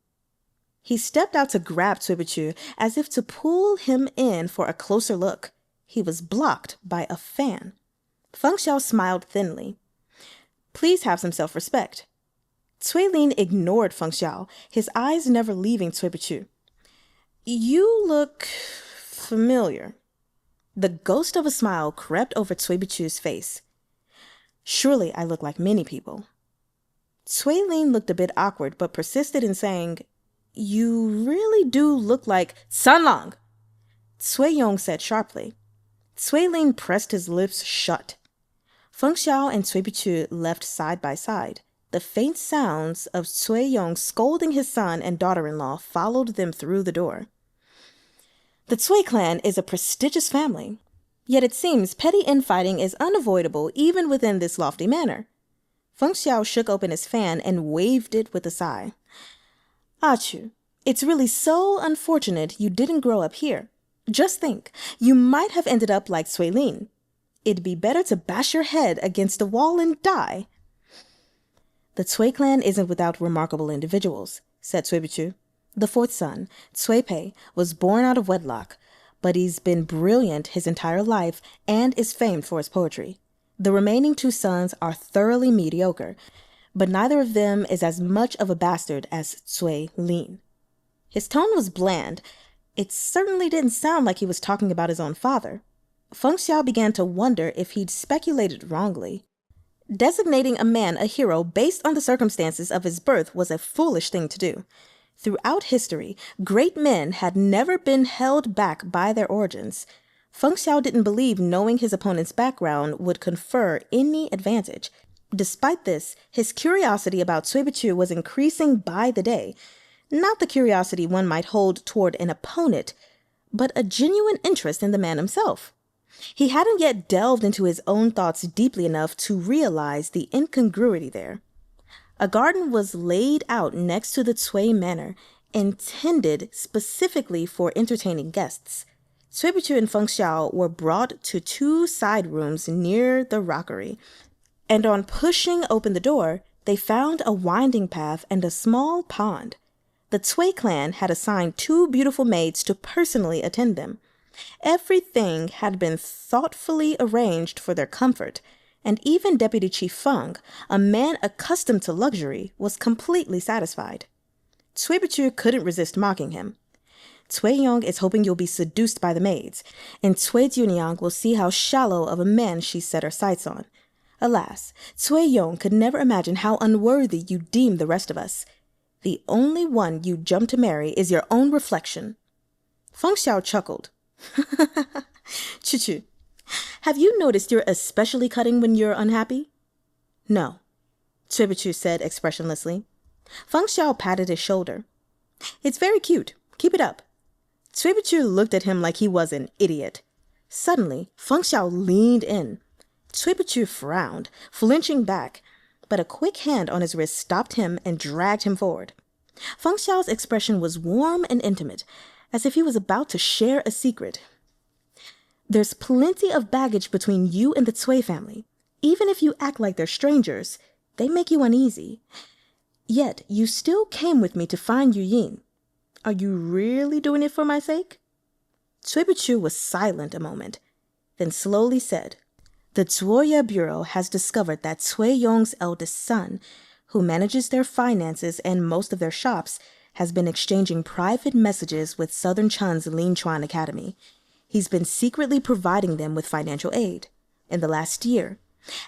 He stepped out to grab Cui Buqu as if to pull him in for a closer look. He was blocked by a fan. Feng Xiao smiled thinly. "Please have some self-respect." Tsway Lean ignored Feng Xiao, his eyes never leaving Cui Buqu. "You look familiar." The ghost of a smile crept over Cui Buqu's face. "Surely I look like many people." Tsway Lean looked a bit awkward but persisted in saying, "You really do look like Sanlang." Yong said sharply. Tsway Lean pressed his lips shut. Feng Xiao and Cui Buqu left side by side. The faint sounds of Yong scolding his son and daughter-in-law followed them through the door. The Tsway clan is a prestigious family, yet it seems petty infighting is unavoidable even within this lofty manor. Feng Xiao shook open his fan and waved it with a sigh. "Achu, it's really so unfortunate you didn't grow up here. Just think, you might have ended up like Tsway Lean. It'd be better to bash your head against a wall and die." "The Tsway clan isn't without remarkable individuals," said Cui Buqu. "The 4th son, Tsway Pei, was born out of wedlock, but he's been brilliant his entire life and is famed for his poetry. The remaining 2 sons are thoroughly mediocre, but neither of them is as much of a bastard as Tsway Lean." His tone was bland. It certainly didn't sound like he was talking about his own father. Feng Xiao began to wonder if he'd speculated wrongly. Designating a man a hero based on the circumstances of his birth was a foolish thing to do. Throughout history, great men had never been held back by their origins. Feng Xiao didn't believe knowing his opponent's background would confer any advantage. Despite this, his curiosity about Cui Buqu was increasing by the day. Not the curiosity one might hold toward an opponent, but a genuine interest in the man himself. He hadn't yet delved into his own thoughts deeply enough to realize the incongruity there. A garden was laid out next to the Tsway manor, intended specifically for entertaining guests. Cui Buqu and Feng Xiao were brought to 2 side rooms near the rockery, and on pushing open the door, they found a winding path and a small pond. The Tsway clan had assigned 2 beautiful maids to personally attend them. Everything had been thoughtfully arranged for their comfort, and even Deputy Chief Feng, a man accustomed to luxury, was completely satisfied. Cui Buqu couldn't resist mocking him. Cui-jiuniang is hoping you'll be seduced by the maids, and Cui-jiuniang will see how shallow of a man she set her sights on. Alas, Cui-jiuniang could never imagine how unworthy you deem the rest of us. The only one you jump to marry is your own reflection. Feng Xiao chuckled. Chu-chu, have you noticed you're especially cutting when you're unhappy? No, Cui Buqu said expressionlessly. Feng Xiao patted his shoulder. It's very cute. Keep it up. Cui Buqu looked at him like he was an idiot. Suddenly, Feng Xiao leaned in. Cui Buqu frowned, flinching back, but a quick hand on his wrist stopped him and dragged him forward. Feng Xiao's expression was warm and intimate, as if he was about to share a secret. There's plenty of baggage between you and the Tsway family. Even if you act like they're strangers, they make you uneasy. Yet you still came with me to find Yin. Are you really doing it for my sake? Cui Buqu was silent a moment, then slowly said, the Tswoya Bureau has discovered that Cui-jiuniang's eldest son, who manages their finances and most of their shops, has been exchanging private messages with Southern Chun's Linchuan Academy. He's been secretly providing them with financial aid. In the last year,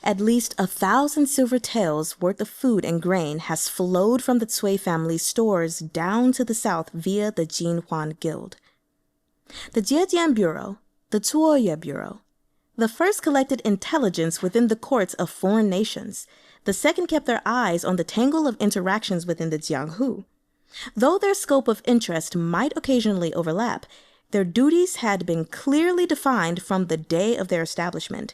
at least 1,000 silver taels worth of food and grain has flowed from the Tsway family's stores down to the south via the Jinhuan Guild. The Zhejiang Bureau, the Tswoya Bureau. The first collected intelligence within the courts of foreign nations. The second kept their eyes on the tangle of interactions within the Jianghu. Though their scope of interest might occasionally overlap, their duties had been clearly defined from the day of their establishment.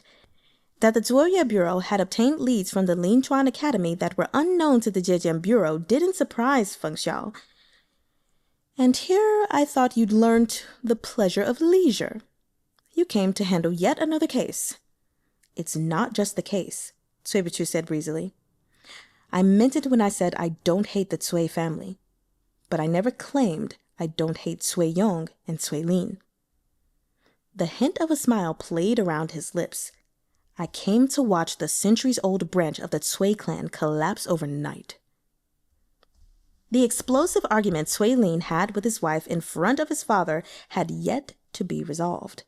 That the Tswoya Bureau had obtained leads from the Linchuan Academy that were unknown to the Zhejiang Bureau didn't surprise Feng Xiao. And here I thought you'd learned the pleasure of leisure. You came to handle yet another case. It's not just the case, Cui Buqu said breezily. I meant it when I said I don't hate the Tsway family. But I never claimed I don't hate Cui-jiuniang and Tsway Lean. The hint of a smile played around his lips. I came to watch the centuries-old branch of the Tsway clan collapse overnight. The explosive argument Tsway Lean had with his wife in front of his father had yet to be resolved.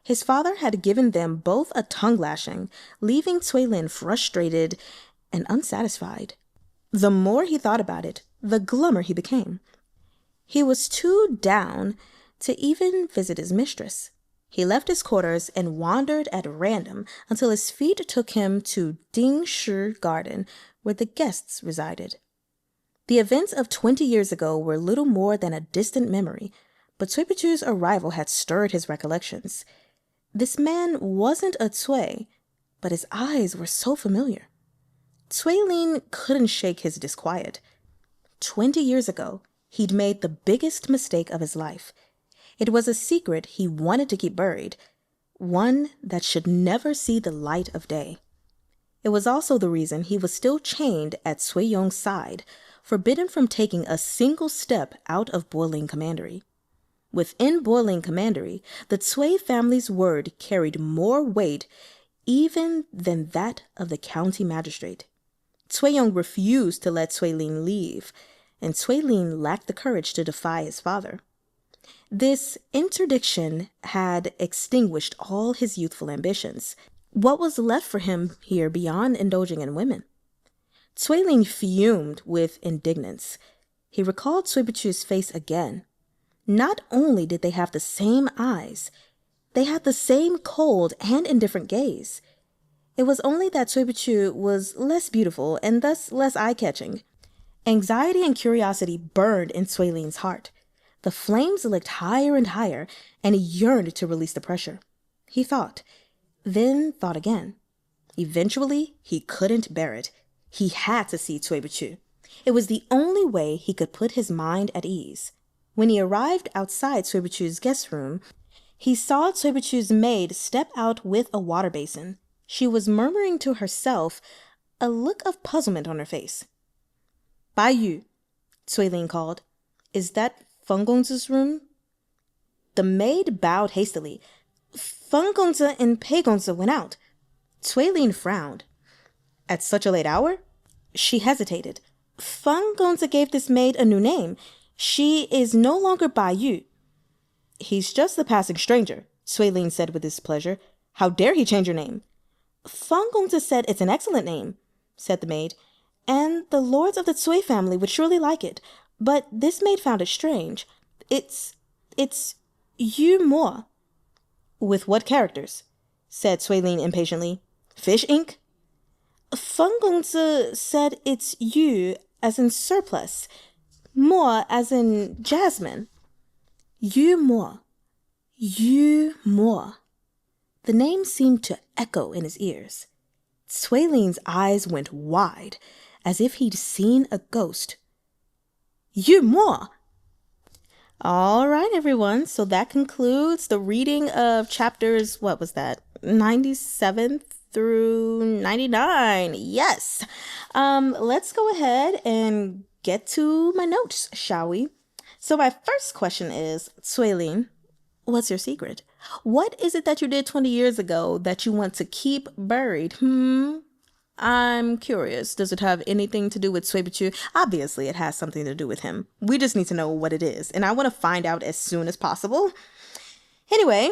His father had given them both a tongue-lashing, leaving Tsway Lean frustrated and unsatisfied. The more he thought about it, the glummer he became. He was too down to even visit his mistress. He left his quarters and wandered at random until his feet took him to Dingshi Garden, where the guests resided. The events of 20 years ago were little more than a distant memory, but Cui Buqu's arrival had stirred his recollections. This man wasn't a Tsway, but his eyes were so familiar. Tsway Lean couldn't shake his disquiet. 20 years ago, he'd made the biggest mistake of his life. It was a secret he wanted to keep buried, one that should never see the light of day. It was also the reason he was still chained at Cui-jiuniang's side, forbidden from taking a single step out of Boiling Commandery. Within Boiling Commandery, the Tsway family's word carried more weight even than that of the county magistrate. Cui-jiuniang refused to let Tsway Lean leave, and Tsway Lean lacked the courage to defy his father. This interdiction had extinguished all his youthful ambitions. What was left for him here beyond indulging in women? Tsway Lean fumed with indignance. He recalled Cui Buqu's face again. Not only did they have the same eyes, they had the same cold and indifferent gaze. It was only that Cui Buqu was less beautiful and thus less eye-catching. Anxiety and curiosity burned in Tsway Lean's heart. The flames licked higher and higher, and he yearned to release the pressure. He thought, then thought again. Eventually, he couldn't bear it. He had to see Cui Buqu. It was the only way he could put his mind at ease. When he arrived outside Cui Buqu's guest room, he saw Cui Buqu's maid step out with a water basin. She was murmuring to herself, a look of puzzlement on her face. Bai Yu, Tsway Lean called. Is that Feng Gongzi's room? The maid bowed hastily. Feng Gongzi and Pei Gongzi went out. Tsway Lean frowned. At such a late hour? She hesitated. Feng Gongzi gave this maid a new name. She is no longer Bai Yu. He's just a passing stranger, Tsway Lean said with displeasure. How dare he change your name? Feng Gongzi said it's an excellent name, said the maid, and the lords of the Tsway family would surely like it. But this maid found it strange. It's Yu Mo. With what characters? Said Tsway Lean impatiently. Fish ink? Feng Gongzi said it's Yu as in surplus, Mo as in jasmine. Yu Mo. Yu Mo. The name seemed to echo in his ears. Tsway Lean's eyes went wide, as if he'd seen a ghost. Yu Mo! All right, everyone. So that concludes the reading of chapters, 97 through 99. Yes. Let's go ahead and get to my notes, shall we? So my first question is, Tsway Lean, what's your secret? What is it that you did 20 years ago that you want to keep buried? I'm curious. Does it have anything to do with Tsway Boo Qu? Obviously, it has something to do with him. We just need to know what it is, and I want to find out as soon as possible. Anyway,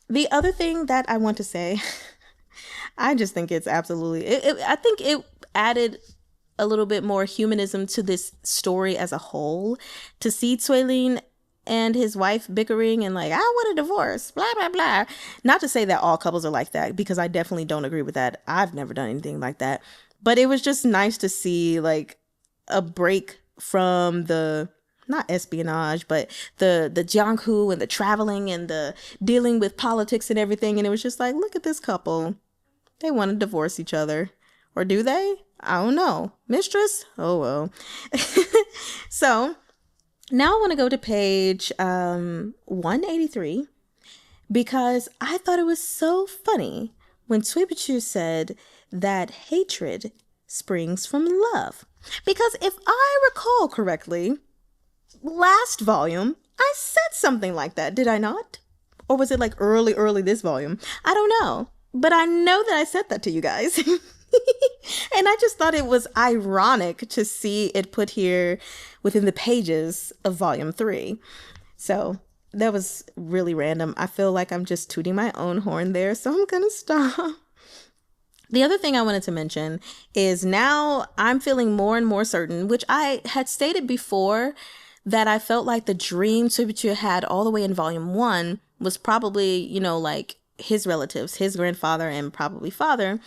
the other thing that I want to say, I just think it's absolutely, I think it added a little bit more humanism to this story as a whole, to see Tsway Lean and his wife bickering and like, I want a divorce, blah, blah, blah. Not to say that all couples are like that, because I definitely don't agree with that. I've never done anything like that. But it was just nice to see like a break from the, not espionage, but the jianghu and the traveling and the dealing with politics and everything. And it was just like, look at this couple. They want to divorce each other. Or do they? I don't know. Mistress? Oh, well. So now I want to go to page 183, because I thought it was so funny when Tsway Boo Qu said that hatred springs from love. Because if I recall correctly, last volume, I said something like that, did I not? Or was it like early this volume? I don't know. But I know that I said that to you guys. And I just thought it was ironic to see it put here within the pages of volume 3. So that was really random. I feel like I'm just tooting my own horn there, so I'm gonna stop. The other thing I wanted to mention is now I'm feeling more and more certain, which I had stated before, that I felt like the dream Tsway Boo Qu had all the way in volume 1 was probably, like his relatives, his grandfather and probably father.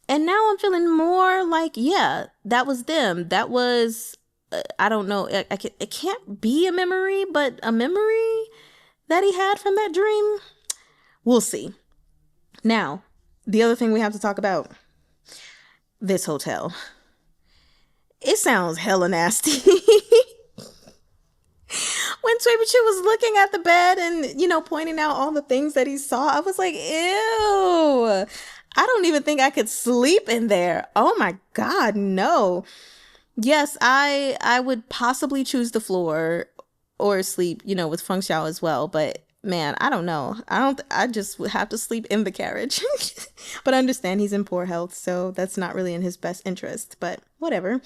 And now I'm feeling more like, yeah, that was them. That was, I don't know, it can't be a memory, but a memory that he had from that dream. We'll see. Now, the other thing we have to talk about, this hotel. It sounds hella nasty. When Tsway Boo Qu was looking at the bed and, pointing out all the things that he saw, I was like, ew. I don't even think I could sleep in there. Oh my God, no. Yes, I would possibly choose the floor or sleep, with Feng Xiao as well. But man, I don't know. I just would have to sleep in the carriage. But I understand he's in poor health, so that's not really in his best interest. But whatever.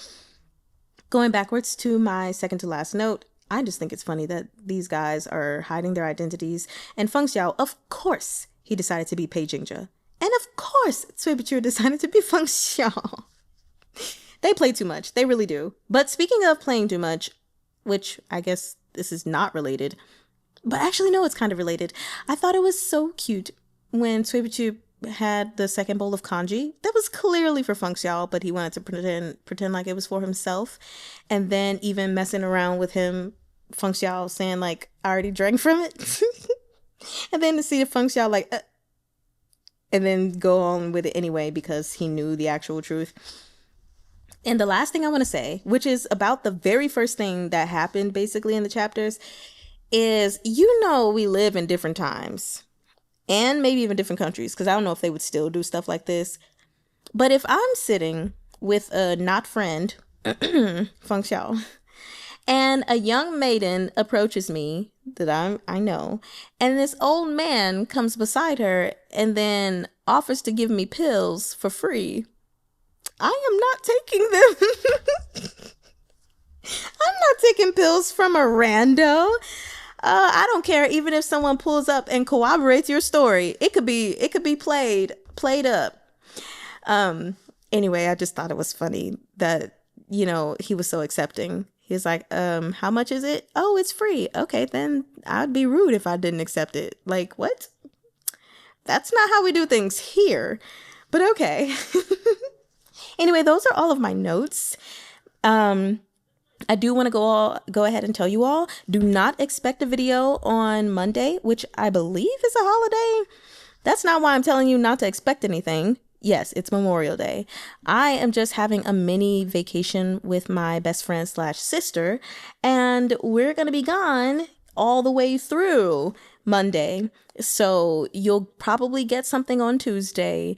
Going backwards to my second to last note, I just think it's funny that these guys are hiding their identities. And Feng Xiao, of course, he decided to be Pei Jingzhe. And of course, Tsway Boo Qu decided to be Feng Xiao. They play too much. They really do. But speaking of playing too much, which I guess this is not related, but actually, no, it's kind of related. I thought it was so cute when Tsway Boo Qu had the second bowl of kanji. That was clearly for Feng Xiao, but he wanted to pretend like it was for himself. And then even messing around with him, Feng Xiao saying like, I already drank from it. And then to see the Feng Xiao like, and then go on with it anyway because he knew the actual truth. And the last thing I want to say, which is about the very first thing that happened basically in the chapters, is we live in different times and maybe even different countries, because I don't know if they would still do stuff like this. But if I'm sitting with a not friend, Feng Xiao, And a young maiden approaches me that I know, and this old man comes beside her and then offers to give me pills for free. I am not taking them. I'm not taking pills from a rando. I don't care even if someone pulls up and corroborates your story. It could be played up. Anyway, I just thought it was funny that, he was so accepting. He was like, how much is it? Oh, it's free. Okay, then I'd be rude if I didn't accept it. Like, what? That's not how we do things here. But okay. Anyway, those are all of my notes. I do want to go ahead and tell you all, do not expect a video on Monday, which I believe is a holiday. That's not why I'm telling you not to expect anything. Yes, it's Memorial Day. I am just having a mini vacation with my best friend / sister, and we're going to be gone all the way through Monday. So you'll probably get something on Tuesday.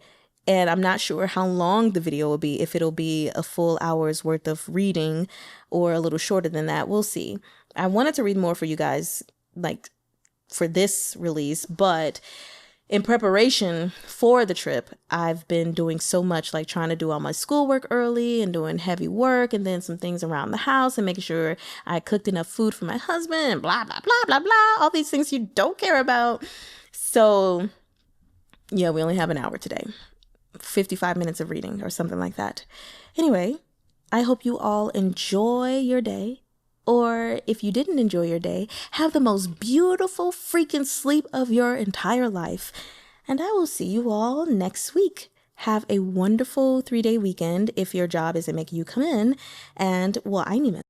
And I'm not sure how long the video will be, if it'll be a full hour's worth of reading or a little shorter than that. We'll see. I wanted to read more for you guys, like for this release, but in preparation for the trip, I've been doing so much, like trying to do all my schoolwork early and doing heavy work and then some things around the house and making sure I cooked enough food for my husband and blah, blah, blah, blah, blah. All these things you don't care about. So yeah, we only have an hour today. 55 minutes of reading or something like that. Anyway, I hope you all enjoy your day. Or if you didn't enjoy your day, have the most beautiful freaking sleep of your entire life. And I will see you all next week. Have a wonderful 3-day weekend if your job isn't making you come in. And well, I need